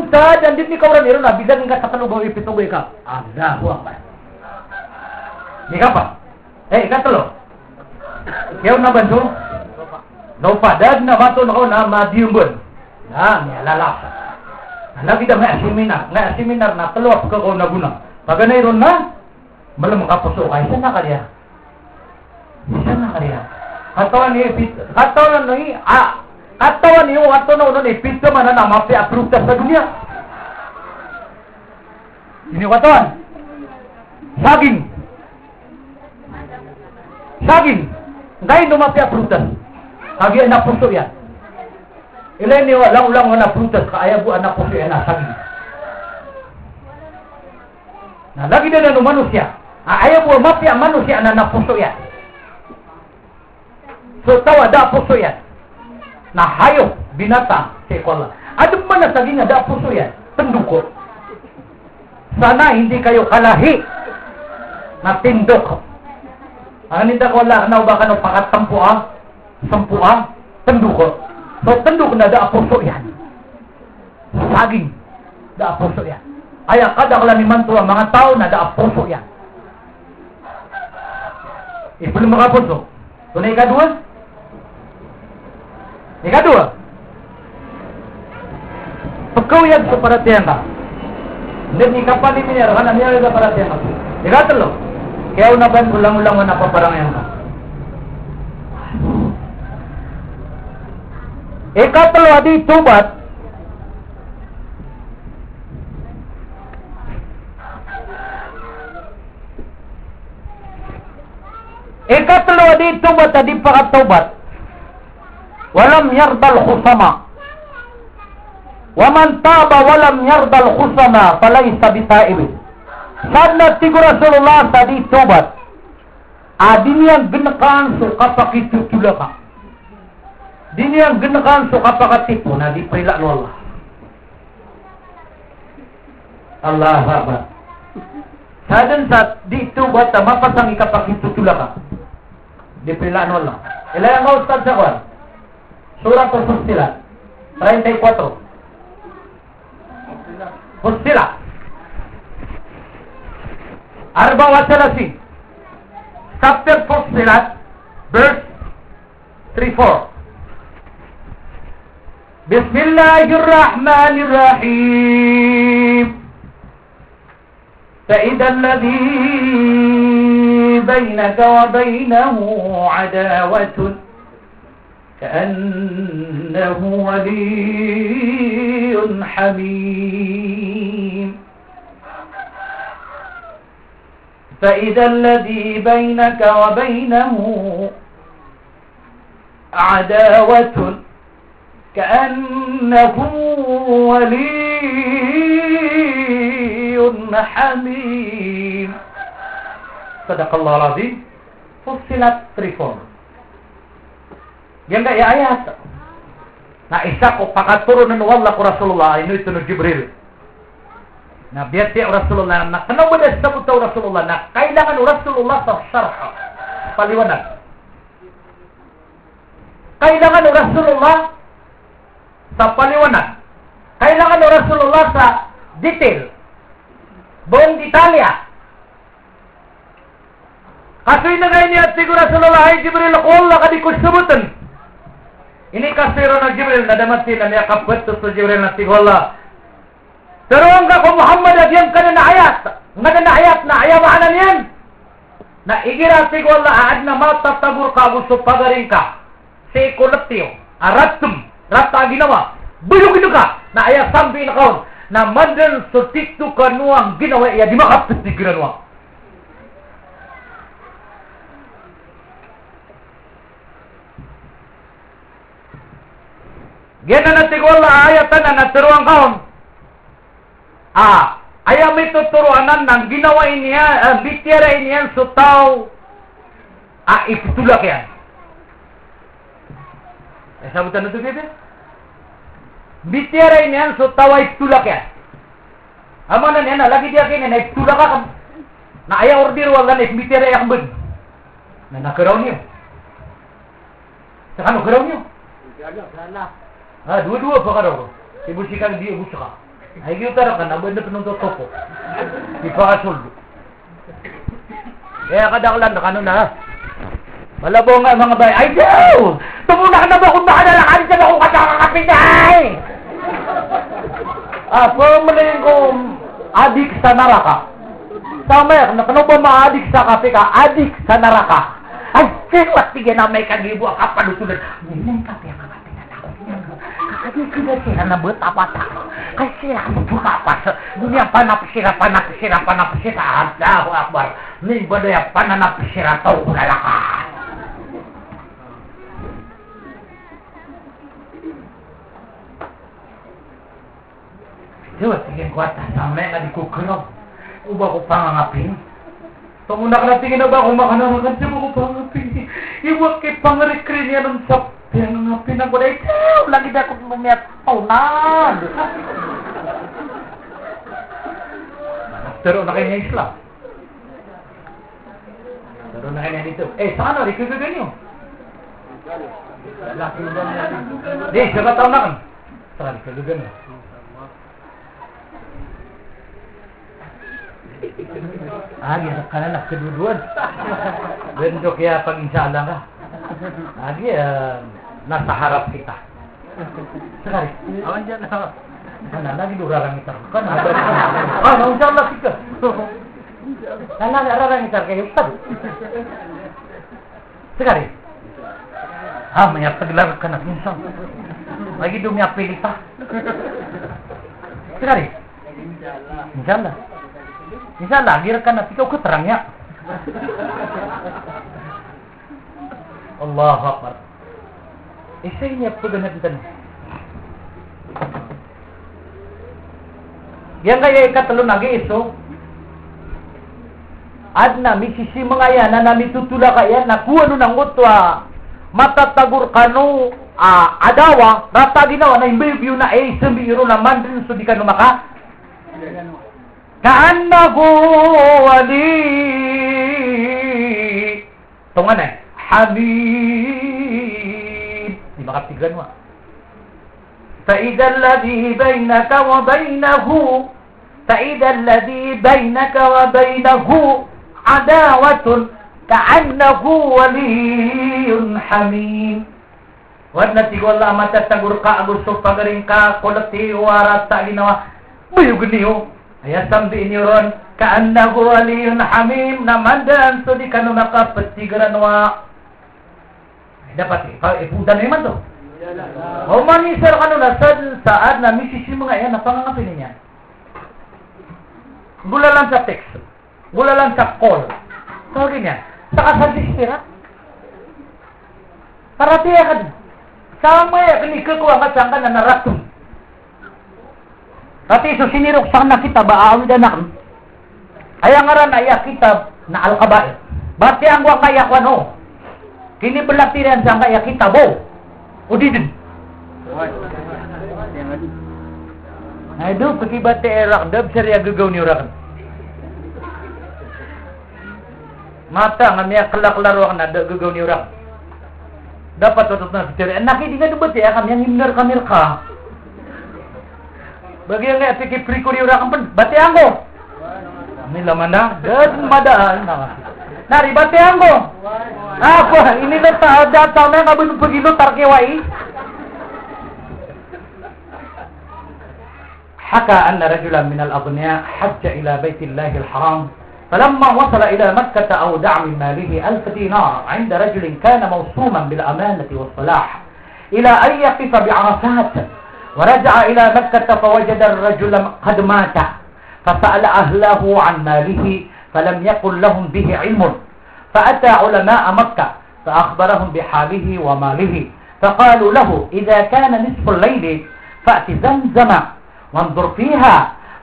[SPEAKER 1] Sa andin ni kauran iron na bisan nga sa talugaw ipitugoy ka. Ada huwag pa. Ni kapa? Ikatlo. Kaya na banso? No padad na bato na madiumbon. Na, nilalasa. Lagi dah nggak seminar na peluap ke kau naguna. Pagana iron na, belum makapuso kay sana kaliya. Sana kaliya. Katawan ni ato na ni pito man na mapi approve sa dunia. Ini katawan. Saging. Ngayon mapi approve. Kagi anak puso yan. Ilay ni walang anak prutas kaya bu anak puso yan saging. Nah lagi dia na manusia. Ayaw bu mapi ang manusia na anak puso yan. So tawa da puso yan. Na hayop binatang sekolah. Ada mana saging ada puso yan? Pendukot. Sana hindi kayo kalahi na tindok. Ang hindi ko wala na ba ka no sampuang pendukot. So tenduk na da puso yan. Saging da puso yan. Aya kada kala ni mantua mga tao na da puso yan. Belum makapuso. Tunay kadua? Ikadua. Pagkawiyag sa paratiyan ka. Hindi ni kapal ni Minyar, kana niya sa paratiyan ka. Ikatlo. Kaya unaban ulang-ulang na paparangyan ka. Ikatlo adi tubat. Ikatlo adi tubat adi pakatubat. Walam yardal khusama. Waman taba walam yardal khusama falaysa bita'ib. Sabna tigo Rasulullah tadi tubat. Adini yang genakan so kapakitutulaka. Dini yang genakan so kapakatipu na di perilak Allah. Allah Akbar. Sadan saat ditubat mapasang ikapakitutulaka. Di perilak Allah. Ilayang kau Ustaz Jawan. Surah Fussilat 34. Fussilat Arba wa Salasin. Chapter Fussilat verse 34. Bismillahirrahmanirrahim. فإذا الذي بينك وبينه عداوة كأنه ولي حميم. فإذا الذي بينك وبينه عداوة كأنه ولي حميم. صدق الله العظيم. فصلت 34. Yang enggak ya ayat. Nah isa ko pakaturunan wala ko Rasulullah ino ito no Jibril. Na biyati Rasulullah na kanawa na sa butaw Rasulullah na kailangan Rasulullah sa syarh paliwanag. Kailangan Rasulullah sa paliwanag. Kailangan Rasulullah sa detail. Buong detalya. Kasi na ngayon niya siguro Rasulullah ay Jibril ko wala ka di ko sabutan. Ini kasiro na Jibril na damati na niya kapwet sa Jibril na tigola. Pero ang ko Muhammad at yan ka na ayat. Nga na ayat na ayamaan yan. Na igira tigola aad na matatagur ka gusto pagaring ka. Si kolektiyo. Aratum. Rata ginawa. Buyog ito ka. Na ayat sambi na kaon. Na mandan so tikto ka nuang ginawa. Iya di makapit ni ginawa. Gena na tigola ayatan na naturuan kaon. Ayam itu turuanan nang ginawa niya, bitira niya so tao. Iputulak yan. Sabutan itu gitu. Bitira niya so tao iputulak yan. Amanan yan, lagi dia kini na iputulak kan. Na ayaw order wala na bitira yang ben. Na nakaraw niyo. Saka nakaraw niyo. Dua-dua pa karaw. Ibu sikang di ibu saka. Ay utara kan abo na penuntut topo. Ipakasuldo. Kaya kadaklan kanu na. Malabo nga mga bay. Ay daw. Tumuna ka na ba kung baka nalakad ka na kung kakakapit ay. Pemaling ko adik sa neraka. Sama ya, kenapa maadik sa KPK? Adik sa neraka. Ay, sewat tiga nama ikan ibu apa dusulan? Ini KPK aku. Kakaknya kita sih karena buat apa tak? Kasih aku buka apa? Dunia panapsira. Allahu Akbar. Ini badaya panapsira tahu kulalakan. Coba tingin kuat sampai nggak dikukerok. Ubah ko pangangapin. Tumunak na tingin na ba kung makananakan siya mo ko pangangapin. Iwag kay pangarikrin niya ng sap. Pangangapin ako na ikaw. Lagi na ako lumiat paunan. Pero na kayo niya Islam. Pero na kayo niya dito. Sana rin kayo ganyo. Laki ba niya? Di, siya ka taon na kan. Sana rin kayo ganyo. Ya karena kedua-duaan. Bentuk ya pag insyaallah ka. Nasa harap kita. Sekali. Awan dyan na. Lagi durarang itar. Kan ada. Insyaallah kita. Rarang itar kayo. Sekali. Mayat tegelar ka na insan. Lagi dunia pilih pa. Sekali. Insyaallah. Bisa lahirkan nanti kau keterangnya. Allah Akbar. Isainya pegangan dan. Yang kaya ikat telun lagi itu. Adna misisi mengayana nami tutula kaya nakuha nang utwa. Mata tagur kanu adawa rata ginawa na imbibiyo na sembiru na mandrin sudikan maka. كأنه ولي تونgan حميد di baka tigan wa فإذا الذي بينك وبينه عداوة كأنه ولي حميم warna tigolla mata tagur ka agusto pagaring ka kolekti warata ginawa buyo geniyo ayasam di iniron kaannahu waliyun hamim namandan so di kanu makapetigaran wa dapat ipudan naman to manisar kanu nasan saat na misisi mga yan napangangapin niya gulalan sa text gulalan sa call tawagin niya saka sa dispirat para tiya ka sama ya kinikuha ka saan ka na naratong Rati so sinirok sana kita baawid anak. Ayang ngaran aya kitab na al-kabair. Bati ang wa kaya kwano. Kini belatiran sa kaya kita bo. Udidin. Aduh, pakibate erak dab seriya gagaw ni urakan. Mata ngamya kelak-kelaro na gagaw ni urak. Dapat tutup na bicara. Anak ini nga dubat ya kami yang hindar kamil ka. Bagi yang nggak pikir prikuri orang kan bati anggo. Ini lama dah dan madaan. Nari bati anggo. Apa ini letak datangnya nggak boleh pergi lo tarkewai. Haka anna rajulan min al-aghniya hajja ila baitillahi al-haram. فلما وصل إلى مكة أودع من ماله 1000 دينار عند رجل كان موصوما بالأمانة والصلاح إلى أن يقف بعرفات. ورجع إلى مكة فوجد الرجل قد مات فسأل أهله عن ماله فلم يكن لهم به علم فأتى علماء مكة فأخبرهم بحاله وماله فقالوا له إذا كان نصف الليل فأت زمزم وانظر فيها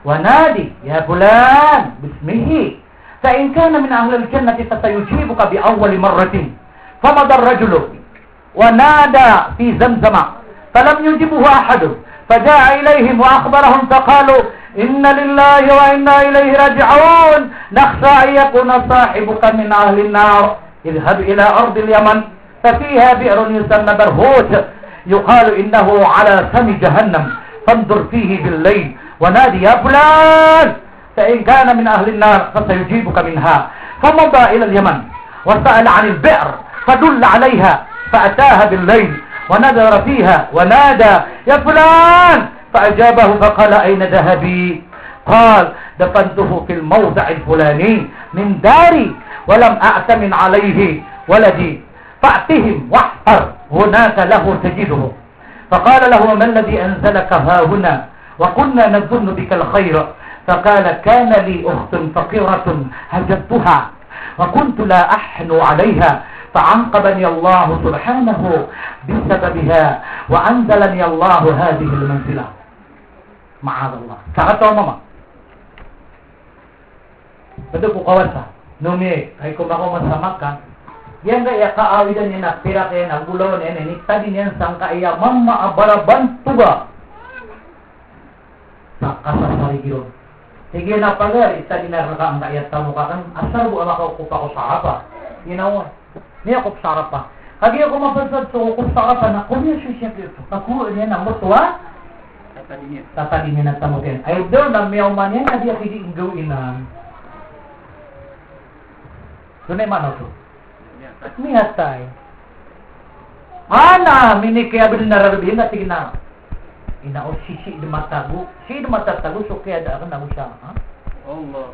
[SPEAKER 1] ونادي يا فلان باسمه فإن كان من أهل الجنة فسيجيبك بأول مرة فمضى الرجل ونادى في زمزم فلم يجبه أحد فجاء إليهم وأخبرهم فقالوا إن لله وإنا إليه راجعون نخشى أن يكون صاحبك من أهل النار اذهب إلى أرض اليمن ففيها بئر يسمى برهوت يقال إنه على فم جهنم فانظر فيه بالليل ونادي يا فلان فإن كان من أهل النار فسيجيبك منها فمضى إلى اليمن وسأل عن البئر فدل عليها فأتاها بالليل ونظر فيها ونادى يا فلان فأجابه فقال أين ذهبي؟ قال دفنته في الموضع الفلاني من داري ولم أأتمن عليه ولدي فأتهم واحفر هناك له تجده. فقال له ما الذي أنزلك ها هنا وكنا نظن بك الخير؟ فقال كان لي أخت فقيرة هجرتها وكنت لا أحنو عليها فعنقبني الله سبحانه بسببها وأنزلني الله هذه المنزلة. معاذ الله. Kata mama. Betul ko kawan sa. Numi ay kumako sa Makkah. Yan kaya kaawidan niya na pira kaya na gulaw niya ni tadi niya sang kaya mamma abaraban tuba. Sa kasasari giro. Sige na pagar tadi na raka ang kaya tamo ka kan asal bu ama ko pa ko sa apa. Ginawa. Niya ko sa apa. Kagi ako mapansad so ko sa apa na kunya siya kito. Ako niya na motwa. Tatalinya na tamo din. Ay do na miyaw man yan na dia pidi gawin na. Tunay man to. Nihat tayo. Ana, miniki abin nararabin na tignan. Inao sisi di matago. Si di matatago, so kaya da akan na siya. Ha?
[SPEAKER 2] Allah.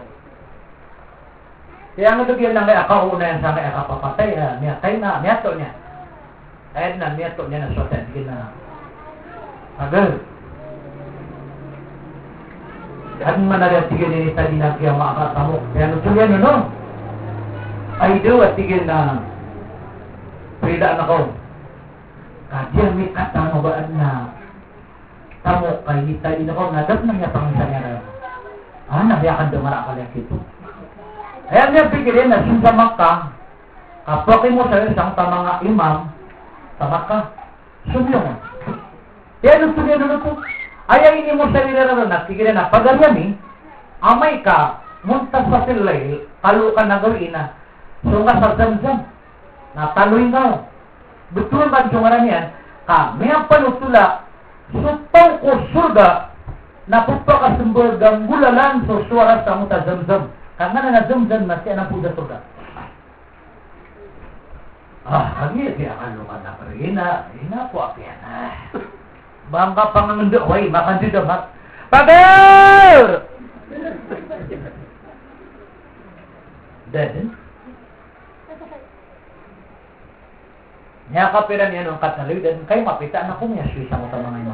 [SPEAKER 1] Kaya nga doon lang kaya ako na yan sa kaya kapapatay. Miyatay na, miyato niya. Kaya na, miyato niya na sotan. Hindi na. Agal. Yan man na tigil ni tadi na kaya makakatamo. Kaya nutulian no? Ay do at tigil na pweda na ko. Kaya may katang baan na tamo kay tadi na ko nadat na niya pangisa niya. Nabiyakan dumara ka lang ito. Ayan niya pikirin na sin sa Makkah. Kapag mo sa isang mga imam sa Makkah. Sumiyo mo. Kaya nutulian na ito. Ayaw ini mo sa nila na pikirin na pagalian amay ka muntas sa silay kalu ka na gawin na sunga sa Zamzam nataloy ka betul ba sungaran yan kami ang panutula supang ko surga napuppa ka sumbergang gulalan so suara sa muta Zamzam karena na Zamzam na siya na puda surga lagi kaya kalu ka na ina po apian bangga pangangendek way makan di demak pagar dan nya kapiran yan ang kataloy dan kay mapita na kung yaswi sa mga mga ino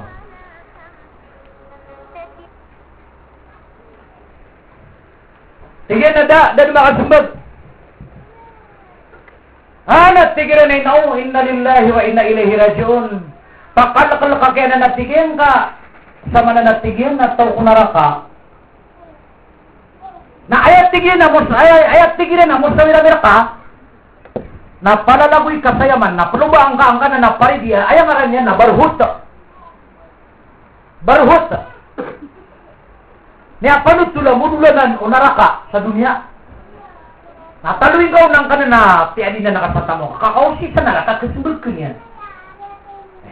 [SPEAKER 1] sige na dan makasumbag tigran ay nao inna lillahi wa inna ilaihi rajiun pakalakal ka kaya na natigyan ka sa mananatigyan na tao kunaraka na ayat tigyan na musa wiramira ka na palalagoy ka sa yaman na palubaan ka ang ka na naparidiya ayang aran yan na barhut niya panutula mudulanan o naraka sa dunya nataluin ka unang ka na piadi na nakasata mo kakausi sa naraka kasumbal ko niyan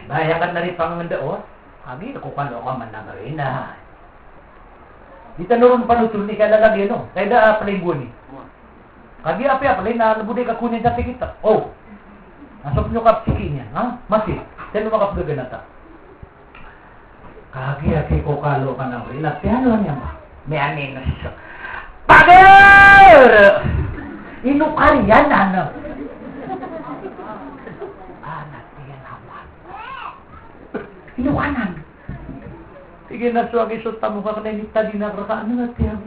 [SPEAKER 1] bayangan na rin panganda Abi, ako kalo ka man na gawin na. Di tanurong panutul ni kalalagyan, no? Kaya da playboy ni. Kagi api apalay na nabuday ka kunin dati kita. Nasok nyo kapsiki niya, ha? Masih. Sino makapagagan na ta? Kagi ko kalo ka na. Ilatihan lang yan ba? May anin na siya. Pagar! Inukariyan na. Inuwanan. Sige na suwag isot tamo ka na hindi tadi na raka. Ano na tiyan?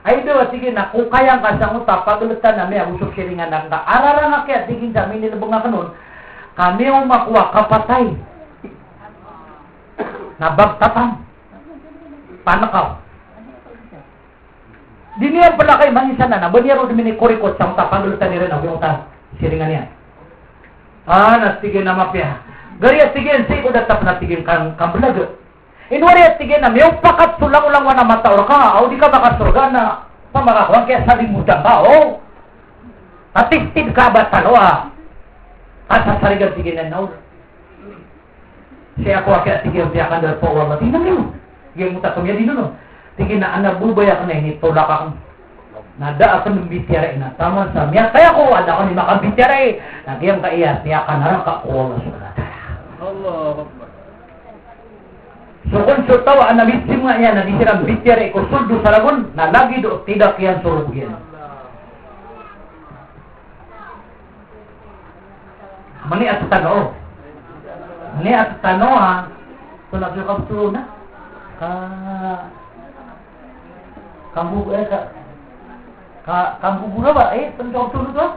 [SPEAKER 1] Ay do, sige na. Kung kayang ka sa uta, pagulutan na may usok siringan na ka. Arara nga kaya, tigin sa amin nilabong nga kanon, kami ang makuha kapatay. Nabagtatang. Panakaw. Di niya pala kay mangisan na. Banyaro dumini kurikot sa uta, pagulutan ni rin ang uta. Siringan niya. Nastigin na mapya. Gariya tigin, siko datap na tigin kang belag. Inwariya tigin na, may pakat sulang-ulang wana mataor ka, di ka makasurga na pamakakuan kaya salimutan ka, Tatistid ka ba talo, Kasasarigan tigin na naul. Siya ako kaya tigin, siya kan dal po, wala, tignan nyo. Tigin mo tatumya din no. Tigin na, anabubaya ka na, hinitula ka kang nada akan membitiarai na taman sa miya. Kaya ko, ada ko ni makabitiarai. Nagyang kaiyas, niya ka narang ka, Allah subhanahu. Allah. So kung so tawa na bitsim nga yan, na di sirang bityar ko suldo sa lagun, na lagi do tidak yan surug yan. Mani at tano. Mani at tano ha. So nagsukap tulo na. Kambugo kambugo na ba? Tanda tulo to?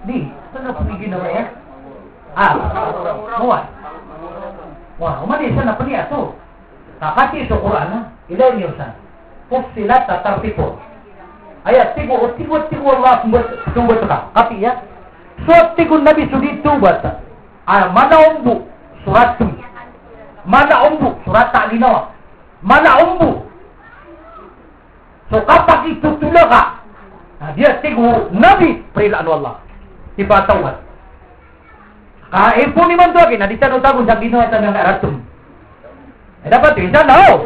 [SPEAKER 1] Di, tanda pumigin na ba eh? Muwan. Wah, umani isa na pa niya to. Kakati sa Quran na. Ilan yun sa? Fusilat at tartipo. Ayat, tigo Allah sumbat ka. Kapi ya? So, tigo Nabi sudi tubat. Manaumbu, surat tu. Manaumbu, surat ta'linawa. Manaumbu. So, kapag itutula ka, dia tigo Nabi, perilaan Allah. Tiba tawad. Kaipon ni man tuwagin, na di tanong-tagon sa ginawa ng aratum. Dapat yun, sana ho!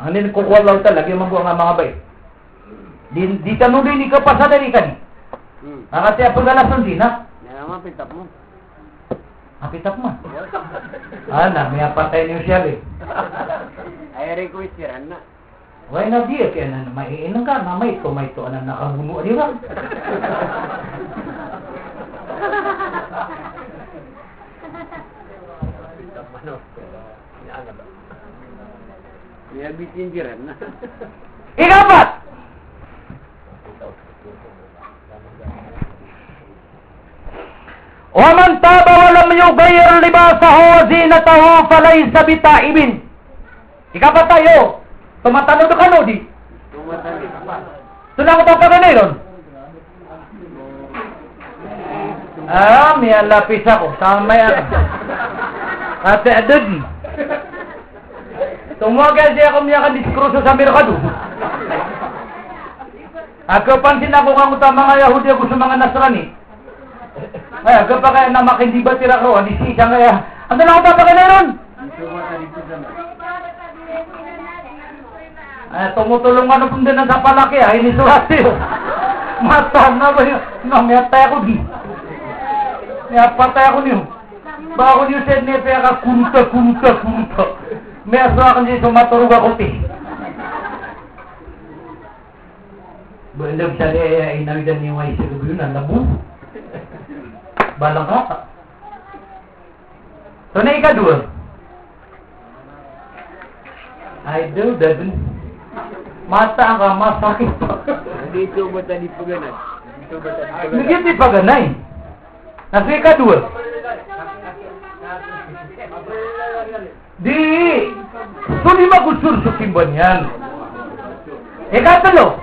[SPEAKER 1] Anin kukuha lang talaga yung mga mga bay. Di tanong din ikaw pa sa dari ka ni. Kasi apong galason din, ha?
[SPEAKER 2] Yan naman, pitap mo.
[SPEAKER 1] Pitap mo? May apatay niyo siya, eh.
[SPEAKER 2] Ay, request yan na.
[SPEAKER 1] Why na di, kaya na maiinang ka, na may ito, nakaguno, di ba?
[SPEAKER 2] May abitin jiran na.
[SPEAKER 1] Ikapat! وَمَنْ تَابَ وَلَمْ يُغَيِّرْ لِبَاسَهُ وَزِينَتَهُ فَلَيْسَ بِتَائِبٍ. Ikapat tayo. Tumatanong ka no, di? Tunang ko tapagana yun. May lapis ako. Tama yan. Ate adad. Tumuwagan siya kung niya ka diskruso sa merkado. Ako pansin ako kang utang mga Yahudi ako sa mga Nasrani. Ay, ako pa kaya na makindiba tira ko. Hindi siya kaya. Ano na ako tapagana yun? Tumutulong ano pong din sa palaki. Ini surat yun. Mata na ba yun? May atay ako di. May apatay ako niyo. Baka ko niyo said niya ka kunta. May aswa ka niyo sumaturog ako ti. Balag siya niya inawidan niyo ay siguro yun. Labu. Balang kata. So na ikadua. I do that. Mata ka masakit pa.
[SPEAKER 2] Dito ba tadi paganay?
[SPEAKER 1] Nagiti paganay. Nasa ikadua. Di. So di magusur sa timban yan. Ikatalo.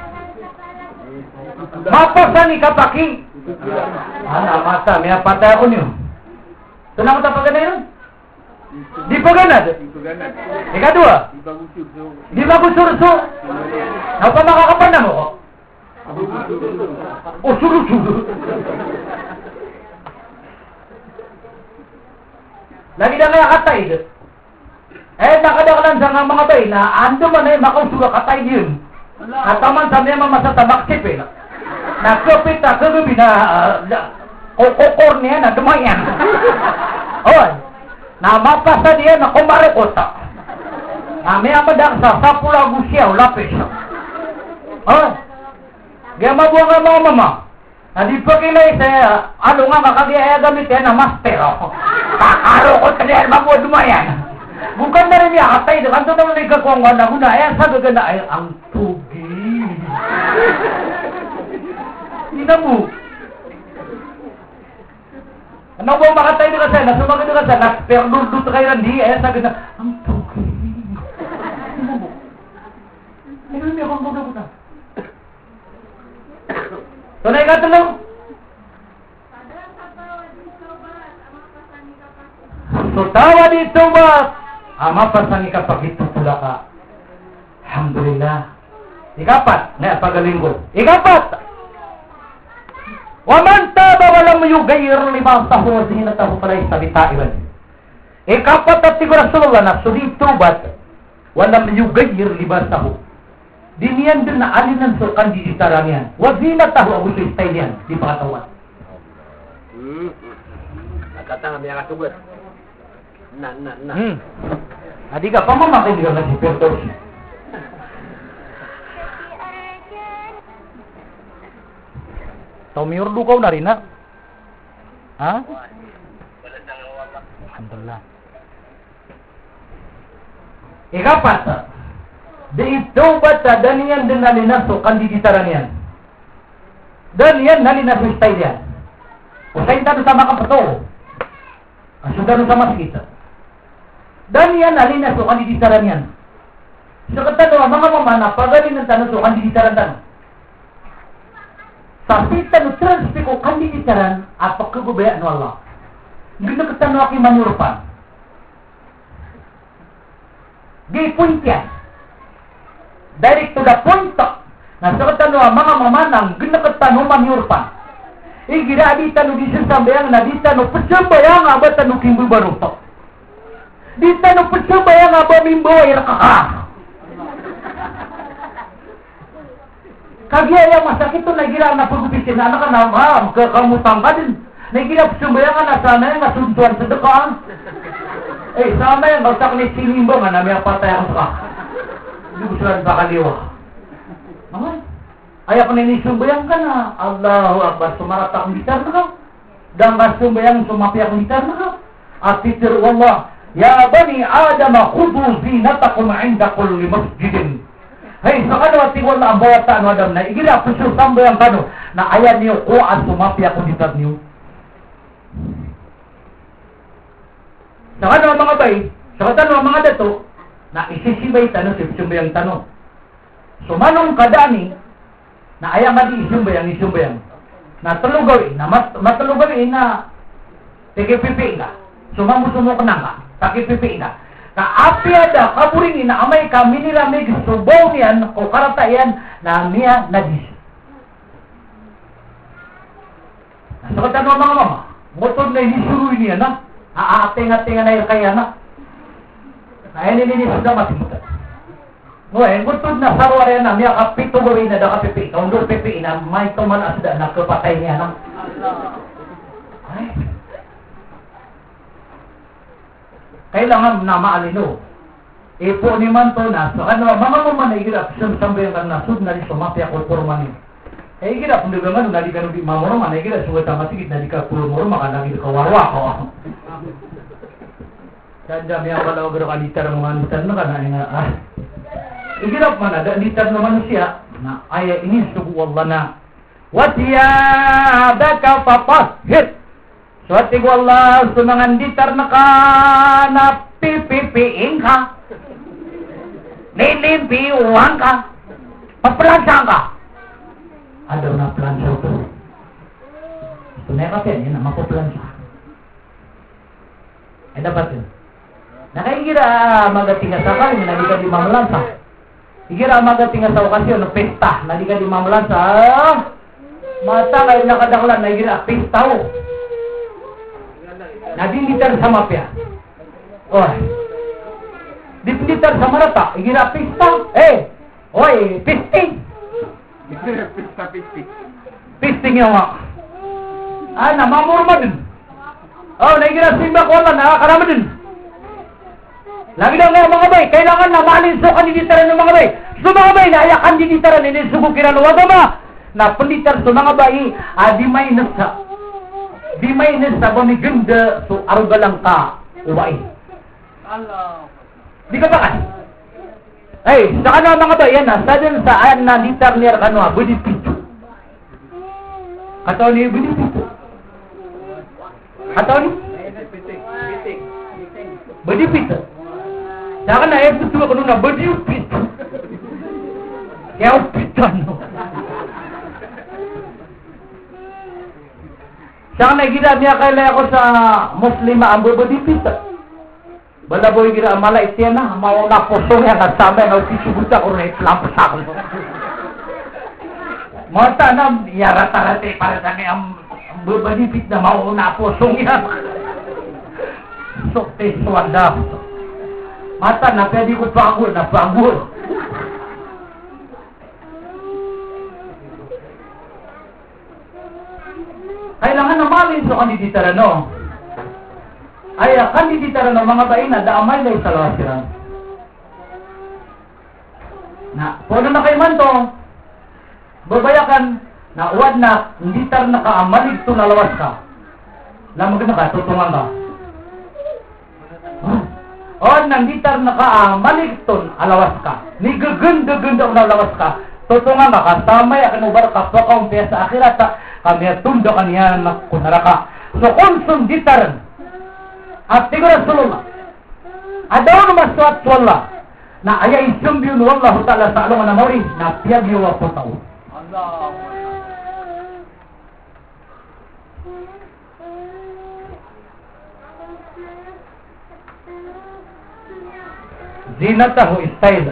[SPEAKER 1] Mapasa ni kapaki. Mata. May apatay ako niyo. So na ko tapaganay yun? Di paganad. Ikadua. Di magusur-sur. Ano pa makakapan mo ko? O suru-suru. Lagi na nga katay. Nakadakalan sa mga bay na ando man makausura katay yun. Ataman sa mga masatabaksip Nakapit na kagabi na kokor niya na dumayan. Namapasa niya na kumarikota. May amadak sa sapula gusyaw, lapis. Gaya mabuha nga mga mama. Hindi pa kilay sa, nga makagaya gamit yan na master. Kakaro ko sa niyan, mabuha dumayan. Bukan na rin niya katay. Kanto naman ay kakuha na muna. Ayan, sabi ka na, ay, ang tugi. Hindi na mo. Ano ba makatay na kasi? Nasumagin na kasi, nasperdurdut kayo nandi. Ayan, sabi na, ang tugi. Hindi na akong buda-buda. So na ikatulong. So tawa dito ba? Mapasang ikapagitutula ka. Alhamdulillah. Ikapat. Na pagalinggo. Ikapat. Waman taba walang yugayir limasahu wa zinatahu falay sabitaiwan. Ikapat at tigo Rasulullah na sudi tubat walang yugayir limasahu. Diniyan din na alinan so kandi ditarang yan. Wazina tahu abu style yan. Di pakatawan.
[SPEAKER 2] Nakatang ang mga kasugot. Na.
[SPEAKER 1] Adi ka, pamamakin ka na si Pertos. Tumiurdo ka na rin, ha? Ha? Alhamdulillah. Ikapat, di ito ba't daniyan din nalinaso kandiditaran yan? Daniyan nalinaso style yan. Usahin tayo sa makapato. Asudan sa maskita. Daniyan nalinaso kandiditaran yan. So katano, mga mamana, pagaling ng tanong so kandiditaran tanong. Sa sita no transpi ko kandiditaran at pagkagubayaan ng Allah. Hindi na katano aking manurpan. Gay point yan. Direct to the point na sa katano mga mamanang ginakatano manurpan. Gira di tano di sasambayang na di tano pasambayang aba tano kimbo baruto. Di tano pasambayang aba mimbo ay rakaka. Kagaya masakit to nagira na pagbisin na anak na ma'am kakamutang ka din. Nagira pasambayang na sana yung nasuntuan sa dekaan. Sama yung bagsak ni sinimbo nga namin ang patay ako ka. Hindi ko sila bakaliwa. Ay ako nanisumbayang ka na. Allahu Akbar, sumarat akong gitar na ka. Dan ka sumbayang sumapi akong gitar na ka. At titir Allah, Ya bani Adam, khudu zinatakum inda kulli masjidin. Hey, sa kano at tigwal na ang bawat taano Adam na igila po siya sambayang kano na ayan niyo ko at sumapi akong gitar niyo. Sa kano ang mga bay, sa kano ang mga dato, na isisibay tanong, sumbayang tanong. Sumanong kadani, na ayang nga di isumbayang. Na tulugawin, na matulugawin na tigipipi ka. Sumambo-sumok na ka, takipipi ka. Kaapya da, kaburingin na amay ka, minilamig, subaw niyan, o karatayan, na niya nadis. Nasa katano mga mama, motor na inisuruin niya na, aating-ating na yung kaya na. Kaya nilinis na matimutan. Ngayon, gutod na sarwari na, miya kapito gawin na da kapipi, kaundur pipi na, may tumalas da, nakapatay niya na. Ay. Kailangan na maalino. Ipo ni man to na, so ano, mga maman na igirap, sambayang kang nasud na rin sumapi ako purmanin. Igirap, hindi ka nga, nali ka nung di mamurama, na igirap, suwata masigit, nali ka purmurama, ka naging kawarwa ko. Kaya may ang palaw garo ka litar mga litar na ka na, igirap man na, litar naman siya, na aya ini sugu Allah na, Watiyadaka papashir. Suwati ko Allah, sumangan ditar na ka, na pipipiin ka, nilimpiuhan ka, paplansang ka. Adaw na plansa ito. Ito na yung kapyan, yun na, mapaplansa. Ay dapat yun. Nakaigira magatinga sa kalim, nali ka di mamalansa. Igira magatinga sa okasyon, pesta, nali ka di mamalansa. Mata kayo nakadaklan, naigira, pesta ho. Nadilitar sa mapya. Oy. Dilitar sa marata. Igira pista. Oy, pisting. Pisting yung nga. Namamurma din. Naigira simba ko lang. Nakakarama din. Lagi daw nga mga bay. Kailangan na malinso kanilitaran ng mga bay. So mga bay, naayakan dilitaran. Hindi sugo kinaluwag ma. Napalitar sa mga bay. Di may nasa. Di may nasa bamiganda so arugalang ka uwai. Di ka ba kan? Sa kano mga bayan na sadyan saan na litar niya kano budipito. Kataw ni budipito. Kataw ni? Budipito. Sa kan na puto ko na budipito. Kaya pitano. Siyang nagida niya kailay ako sa muslima ang bubudipita. Balaboy gira ang malait yan na. Mauna pusong yan at sabay na usisubuta ko na itlampas ako. Mata na yarata-rate para sa ang bubudipit na mauna pusong yan. Sukte suwanda. Mata na pwede ko panggul na panggul. Kailangan na malin sa kaniditara, no? ay akan dititara ng mga bain na daamay lay sa lawasiran. Na, puno na kayo man to, babayakan na uwad na hindi tar nakaamalig to na lawas ka. Lamag na ka, tutungan ka. O nang tar nakaamalig to alawas ka. Ni gaganda na lawas ka. Tutungan ka, kasamay akan ubar ka pa kaung piya sa akhirat kami atundo kaniya na kunaraka. So kung sunditaran at tigo Rasulullah adaw na maswat wala na ayay sumbiyun wallahu ta'ala sa along na mawin na piyagyo wa po tao.
[SPEAKER 3] Allah.
[SPEAKER 1] Zinatahu style.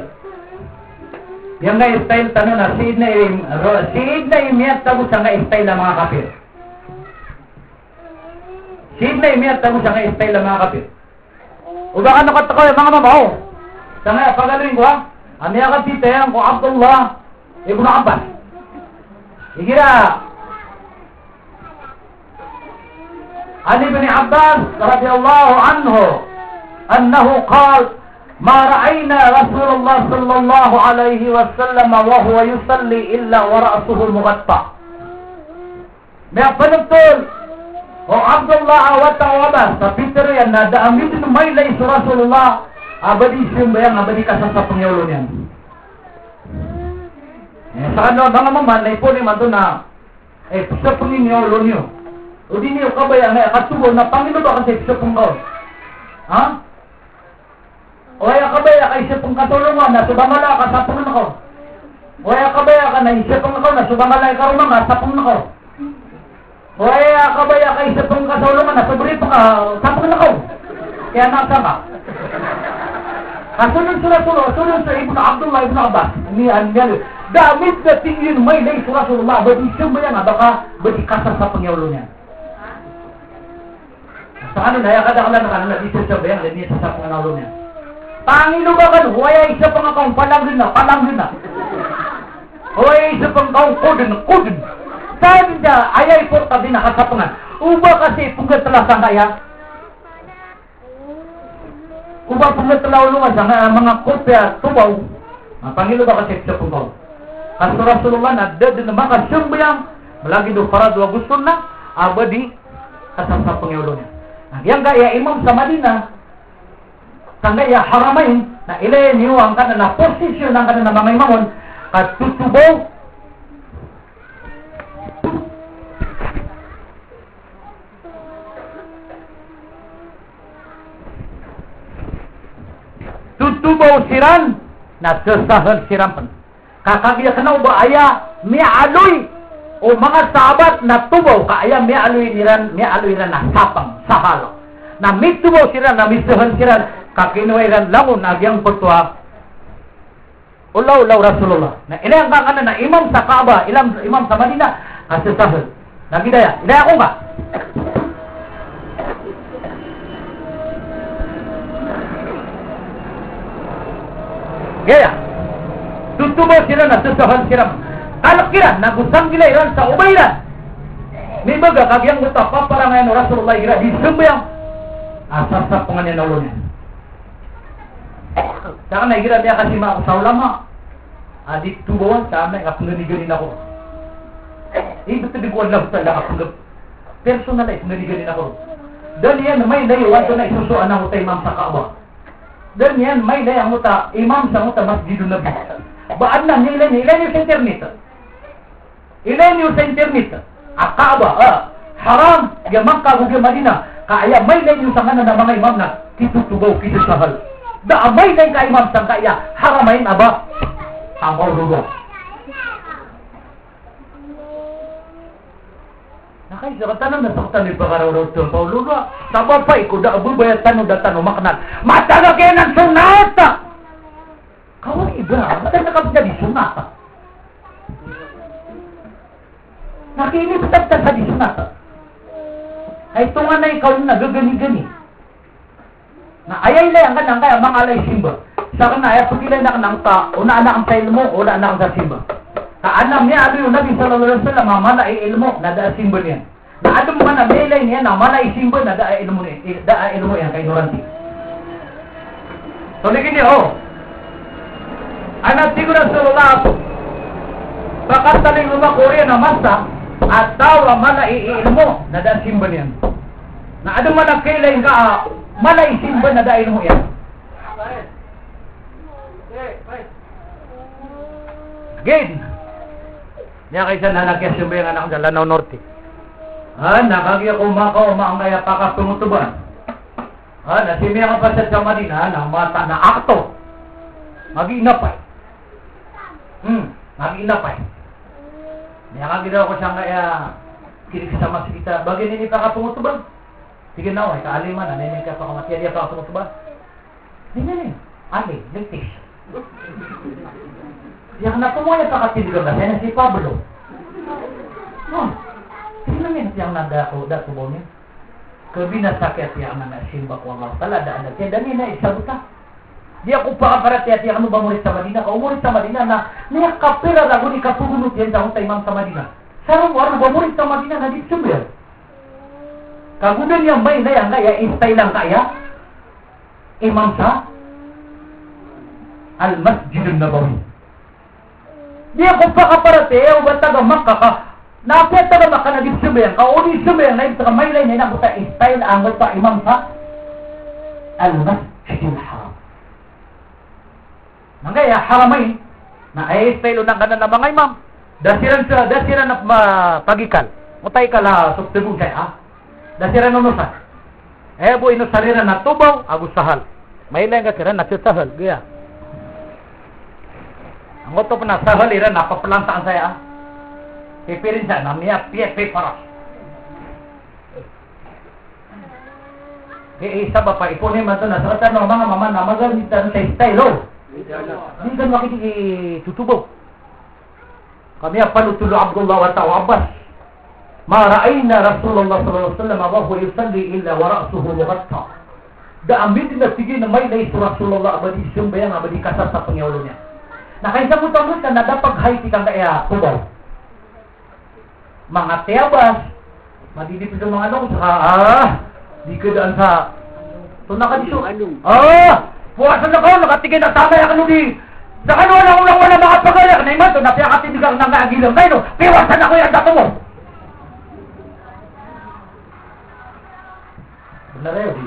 [SPEAKER 1] Yang nga style tanong na siid na imiyat tago sa nga style ng mga kapir. Siid na imiyat tago sa nga style ng mga kapir. O baka nakatako yung mga mamaw. Sa nga pagaling ko ha. Amiya ka titayan ko Abdullah Ibn Abbas. Igira. Ali ibn Abbas radiyallahu anhu annahu qala ما رأينا رسول الله صلى الله عليه وسلم وهو يصلي إلا ورأسه مغطى. May panagtol o Abdullah awat awabas sa Peter yan na daamit ito may lay sa Rasulullah abadi siyong bayang abadi kasang sa pangyawlo niyan. Sa ano mga maman na ipon naman ito na sa pangyawlo niyo o di niyo kabayang katubo na Panginoon ba kasi sa pangkaw? Ha? O ay kabaya kay isip pong katulungan na subangala ka sa pungan ako. O ay kabaya ka na isip pong ako na subangala ikaw mga sa pungan ako. O ay kabaya kay isip pong katulungan na subri pa ka sa pungan ako. Kaya nasa ka. Kasunod sa Ibn Abdullah Ibn Abbas. Niyan. Damit na tingin may lay sa Rasulullah. Badi siyang ba yan baka badi kasar sa pangyawlo niya. Sa ano na, yakadakala na kanila di siya ba yan, liniya sa pangyawlo niya. Pangino ba kan? Huwag isa pang akong palang na. Huwag isa pang akong kudin. Sabi niya, ayay po tabi nakasapangan. Uba kasi punggat talasan kaya. Uba punggat talaulungan sa mga kopya tubaw. Pangino ba kasi isa pang akong. Kasi Rasulullah na dadin naman kasyumbayang malagi do farad wa gusto na abadi kasasapang yaulo niya. Yang gaya imam sa Madinah kaya haramain na ilayan niyo ang kanana posisyon ng kanana mga imamon at tutubaw siran na sasahal sirampan kakagya ka na ba aya mialoy o mga sahabat na tubaw kaya mialoy niran na sapang sahalo na mitubaw siran na misuhan siran kakinuwairan langon agyang putwa ulaw Rasulullah na ilang kakana na imam sa Kaaba imam sa Madinah kasasahal nagidaya idaya ko nga gaya tutubo sila na sasahal sila kalakiran nagusang gila iran sa ubayran may baga kagyang utapa para ngayon Rasulullah ira di sumbayang asar sa panganyan na ulo niya. Saka nagiran niya kasi mga sa ulama. Adik tubuhan sa amin, kapunganiganin ako. Ibig tibiguan lang talaga kapunggap. Personalize, punganiganin ako. Dan yan, may layuan to na isusuan ang muta imam sa Kaaba. Dan yan, may layang muta, imam sa muta masjidun nabi. Baan lang, ilan yung sa internet. Ilan yung sa internet. Ang Kaaba, haram, yung Makkah, yung Madinah. Kaya may layang yung sa kanan ng mga imam na kitutubaw, kitusahal. Daamay na yung kaimam sang kaya haramain aba ang Pauluga. Nakaisa ka tanong na saktan ni Pagaraw sa Pauluga. Sabapay ko da abubayat tanong da tanong maknat. Matala kayo ng sunata! Kawang iba, matala ka ba di sunata? Nakiinip sa di sunata. Ay tunga na ikaw yung nagagani-gani. Na ayay lang kanang kaya mga alay simba. Sa kana ay pagilay na kanang ta, una anak ang sa ilmo, una anak ang sa simba. Kaanam niya alo yung Nabi sallallahu alaihi wasallam, mamala ay ilmo na da simba niya. Na adum man na belay niya na malay simba na daa ilmo yan kay ignorante. So ligin niyo, anak siguro Rasulullah pakataling umakuri na masa at tawa malay ilmo na daa simba niyan. Na adum man kailay ka malay simba na daa ilmo yan. Again, niya kaysa nanakya simba yung anak sa Lanao Norte. Nakagya kumakaw maangaya pakapumutuban. Nasimiya ka pa sa Madina na mata na akto. Mag-inapay. Mag-inapay. Niya kagila ko siyang kaya kilig sa masikita. Bagay nini pakapumutuban. Sige na, kaaliman, nanin ka pakamatiya niya pakapumutuban. Hindi niya. Ali, ligtis. Yang nakumoy pakatiligan na si Pablo. Sino yan yang nada ko niya? Kabinasakit yang nanasimba ko Allah Ta'ala daan natin. Dani na isabuta. Di ako pakaparat yang ano ba murit sa Madina? Umurit sa Madina na niya kapira lago ni kapugunot yan sa imam sa Madina. Sarang wala ba murit sa Madina na di sumber? Kagudan yang may na yan kaya istay lang kaya imam sa Al-Masjidun Nabawi. Dia ko pakaparate o bataga makaka napet taga makana di sumber ka uni sumber na ito may lain na buta style ang pa imam sa Al-Masjidil Haram. Nangaya haramain na ay style nang kanan na mga imam. Dasiran na pagikal. Utay kala subtibong kaya. Dasiran nunusan. Bu ino sarira na tubaw agusahal. May lain ka sira na sahal gaya. Ang oto pa na sahal ira napapalantaan saya. Pipirin siya namanya PFP paras. Isa ba pa ipunin man ito na sa ng mga mama na magalitan sa style. Hindi ka makikitutubo. Kami panutulo Abdullah wa Ta'u Abbas. Ma ra'ayna Rasulullah sallallahu alaihi wasallam wa huwa yusalli illa wa ra'suhu mughatta. Daamin na sige na may nais Rasulullah abadi sumbayang abadi kasat sa pangyawlo niya. Nakaisa mo tawag ka na dapat haiti kang kaya tubaw. Mga tiyabas, madidipid ang mga anong, saka, di ka daan sa, ito nakadito. Puwasan na ko, nakatigay na tamay ako di, sa kanuwa na ulang wala mga pagaya, na iman to, napiyakatibigang nang naagilang kayo, piwasan ako yung dato mo. Benar di.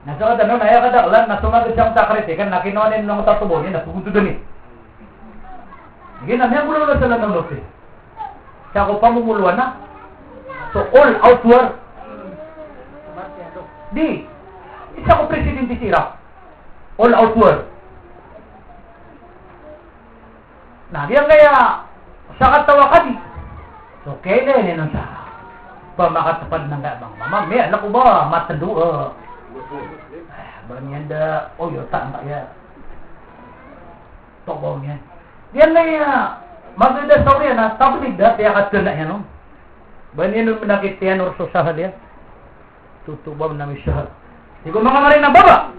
[SPEAKER 1] Nasa ka danon, naya ka daklan, nasumagod siyang takriti, kan nakinonin ng tatubo niya, napupunto dun eh. Gina, may mula na sila ng lote. Siya ko pamumuluan na. So, all outward. Di. Isa ko presidente si Iraq. All outward. Nagyang kaya, sa katawa ka di. So, kailan yun sa pamakatapad ng gabang mama. May alam ko ba, matando. Banyan da, yota ang kaya. Tobong yan. Diyan na maganda sa uriya na tablig da, kaya katuna yan, no? Banyan nung nakit yan or sosahal yan. Tutubam na may sahal. Di ko mga marin ng baba.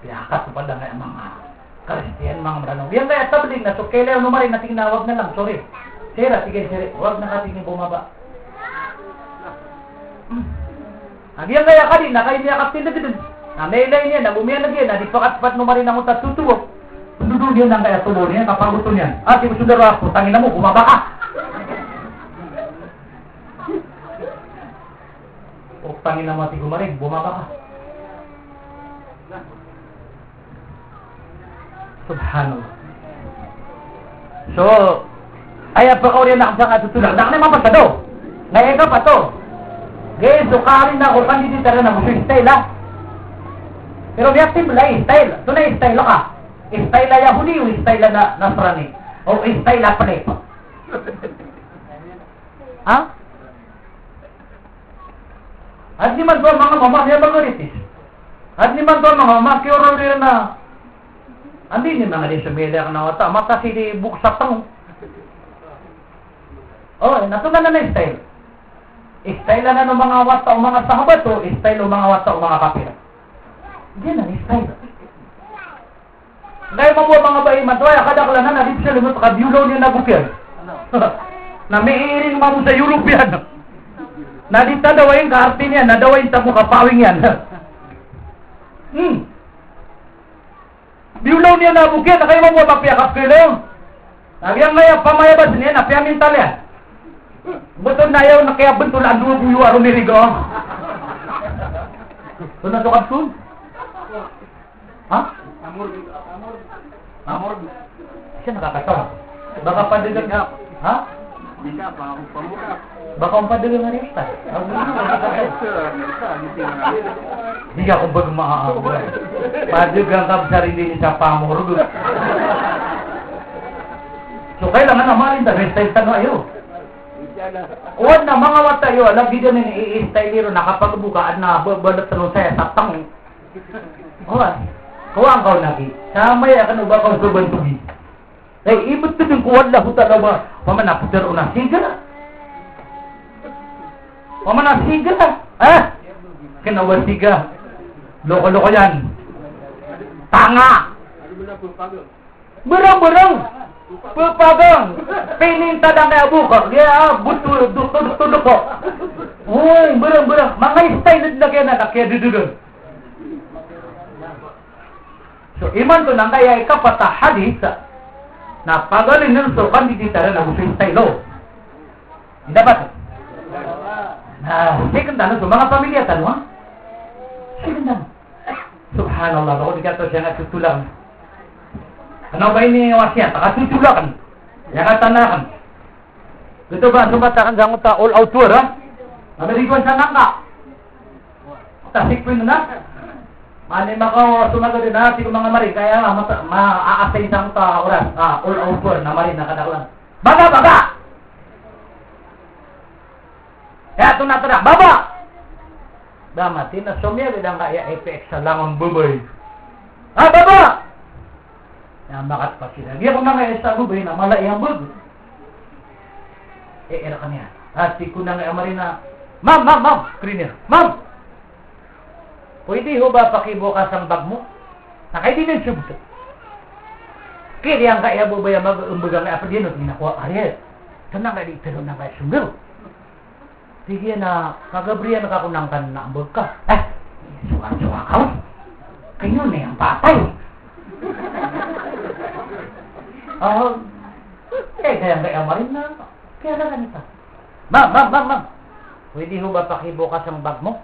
[SPEAKER 1] Kaya katupad na kaya mga Kristiyan, mga maranong. Yan kaya tablig na, so kailan nung marin na tinawag na lang, sorry. Sira, sige, huwag na katingin bumaba. Nagyan kaya ka din, nakainiya kaptin na din. Na nailay niya, nabumiyan lagi, na di pakat-pat mo marin ang utat tutuwa. Tundudun yun ang kaya tulo niya, kapag gusto niyan. Di mo sundaro ako, tangin na mo, bumaba ka. O tangin na mo, tigo marin, bumaba ka. Subhanallah. So, ay pa ko rin nakasang atutulak. Nakanay pa to. Ngayon ka pa to. Gaya, sukarin na ako, kandiditara na mo sa style, ha? Pero may simple style. Ito na style ka. Style na Yahudi o style na Nasrani. O style na panay. Ha? At di man to mga mama, may magaritis. At di man to mga mama, kiyoro rin na andi ni mga din sa media ang nawata. Mata si di buksak tanong. Natunan na style. Style na ng mga wata o mga sahabat o style o mga wata o mga kapira. Diyan na style. Ngayon mo mga baiman, tuwaya kadakalanan na dito siya lumot, kabyulaw niya nabukyan. Na may iiring mo sa European. Na dito dawain kaartin yan, na dawain sa mukha pawing yan. Byulaw niya nabukyan, na kayo mo mapiyakap kayo. Nagyang ngaya, pamayabas niya, napiyamintal yan. Betul na yaw na kaya bentulan dua buyu arum dirigo. Benar sokap sun? Hah? Amor. Siya nakakatawa. Baka padagang nga. Ha?
[SPEAKER 2] Bisa pa ako pamura.
[SPEAKER 1] Baka ang padagang nga resta. Hindi ka kung bago maaamura. Padagang kabsar hindi ni sa pamor. So kailangan naman rin resta yung tanong ayo. Uwan na mga watayo, alam di ganun i-style niro nakapagbukaan na babalot sa saya sa tang. Uwan, kuwang kau lagi. Samay akan ubah kau berbantugi. Ibut tu yung kuwan lah hutan ba. Pamana putar una siga. Pamana siga. Kenapa siga? Loko-loko yan. Tanga. Berang-berang. Pepagang, pininta dan kaya buka, dia butuh tuh kok. Woi, berang, mangai style na kaya na kaya duduk. So iman tu nang kaya ikapata hadis, na pagalin nun so kan dititara na butuh style lo. Dapat. Nah, second tanah so mga pamilya tanah. Second tanah. Subhanallah, kalau dikatakan jangan tutulang. Ano ba ini wasiat? Takasutulakan. Yang tanakan. Ito ba sumatakan sa nguta all out tour ha? Amerikon sa nangka. Tasik po na. Mani makaw sumagot din na si mga mari kaya maaasay sa nguta oras. All out tour na mari nakadaklan. Baba. Ya ito na tada. Baba. Damatin na sumya bidang kaya FX sa langon bubay. Baba. Yang makat pa sila. Dia kung mga estago ba yun na malay ang bug. Era ka niya. At si kunang amarina, Ma'am! Cleaner. Ma'am! Pwede ho ba pakibukas ang bag mo? Nakay din yung subto. Kaya yang kaya bo ba yung mag-umbagang apa din o ginakuha Ariel. Kanang ka dito na kaya sumbil. Sige na, kagabriyan na kakunangkan na ambag ka. Suka-suka ka. Kayo na yung patay. Kaya marin na. Kaya na ganito. Ma'am. Pwede ho ba pakibukas ang bag mo?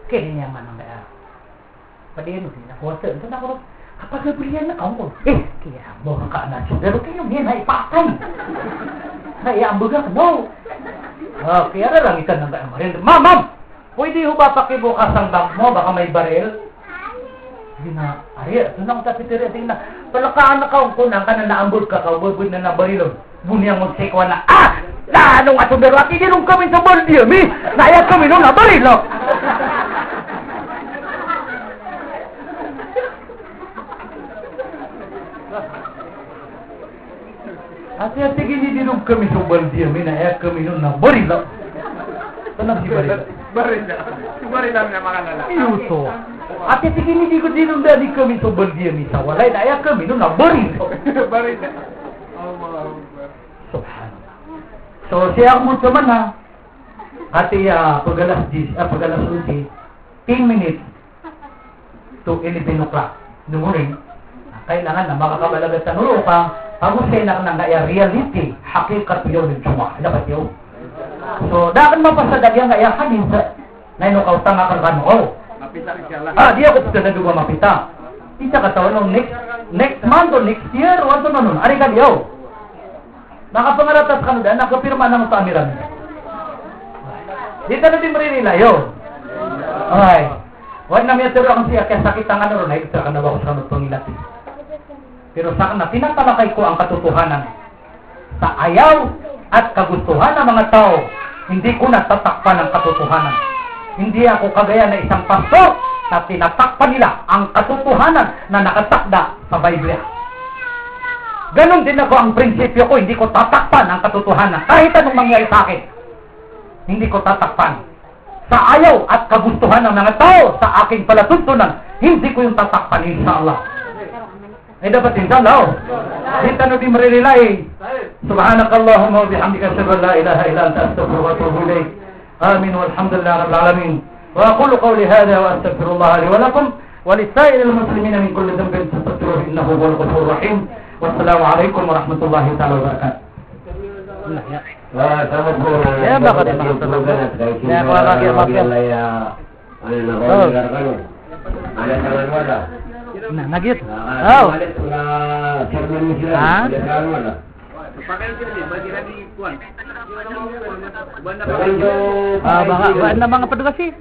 [SPEAKER 1] Kaya niya man ang kaya. Padihin mo sila. Kuwasa. Ito na ako. Kapag gabriyan na kaungkol. Kaya mo ka na siya. Pero kayo niya na ipatay. Kaya ang baga ka. No. Kaya na lang ikan ng kaya marin. Ma'am. Pwede ho ba pakibukas ang bag mo? Baka may baril. Sige na, Ariel, ito na akong tapitiri. Tingnan na, palakaan na kaungkunan ka na naambod ka, kaubod na nabarilon. Bunyang mong sekwa na, anong atubero at ininong kami sa Baldiami, nayag kami nung nabarilo. Ati-ati gininong kami sa Baldiami, nayag kami nung nabarilo. Tanong si Barilo.
[SPEAKER 2] Barila na mga lalaki.
[SPEAKER 1] Iyuto. At iti hindi ko dinunda di kami sa Baldiami sa walay. Daya kami nung nabarilo.
[SPEAKER 2] Barila.
[SPEAKER 1] Subhanallah. So siya mo naman ha. Ati pagalas 11, 10 minutes to 11 o'clock in the morning. Kailangan na makakabalagat sa nulo ka. Pag-usay na ka ng reality. Hakikat yun ng Juma. Dapat yun. So, dapat mapasadag yung kaya kanin sa nainukau tanga kan oh.
[SPEAKER 2] Mapita siya lang.
[SPEAKER 1] Dia ko sudah juga mapita. Isa ka taon next month or next year o ano nun. Ari ka diyo. Nakapangaratas ka na nakapirma ng tamiran. Dito na din marinila yo. Ay. Wag na miya tiro ang siya kaya sakit ang ano ron ay ka na ba ko sa pangilat. Pero sa na tinatalakay ko ang katotohanan. Sa ayaw at kagustuhan ng mga tao, hindi ko natatakpan ang katotohanan. Hindi ako kagaya na isang pastor na tinatakpan nila ang katotohanan na nakatakda sa Biblia. Ganon din ako ang prinsipyo ko, hindi ko tatakpan ang katotohanan. Kahit anong mangyari sa akin, hindi ko tatakpan. Sa ayaw at kagustuhan ng mga tao sa aking palatuntunan, hindi ko yung tatakpan, inshallah. Ay dapat insan daw. Kita no di marililay. Subhanakallahumma wa bihamdika asyhadu an la ilaha illa anta astaghfiruka wa atubu ilaik. Amin walhamdulillahi rabbil alamin. Wa aqulu qawli hadha wa astaghfirullah li wa lakum wa lisa'iril muslimina min kulli dhanbin fastaghfiruhu innahu huwal ghafurur rahim. Wassalamu alaikum warahmatullahi taala wabarakatuh.
[SPEAKER 2] Sama po.
[SPEAKER 1] Ya, bakit makatulog? Ya, kalau lagi makin.
[SPEAKER 2] Ano na ko ano? Ada tangan wala.
[SPEAKER 1] Nah, nagit. Oh. Ha? Baka na mga padugas eh.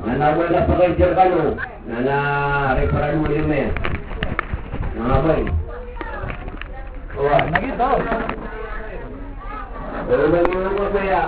[SPEAKER 2] Nanawa na pa kayo sir kano. Reparan mo din eh. Mga bay.
[SPEAKER 1] Nagit oh.
[SPEAKER 2] Pero may mga kaya.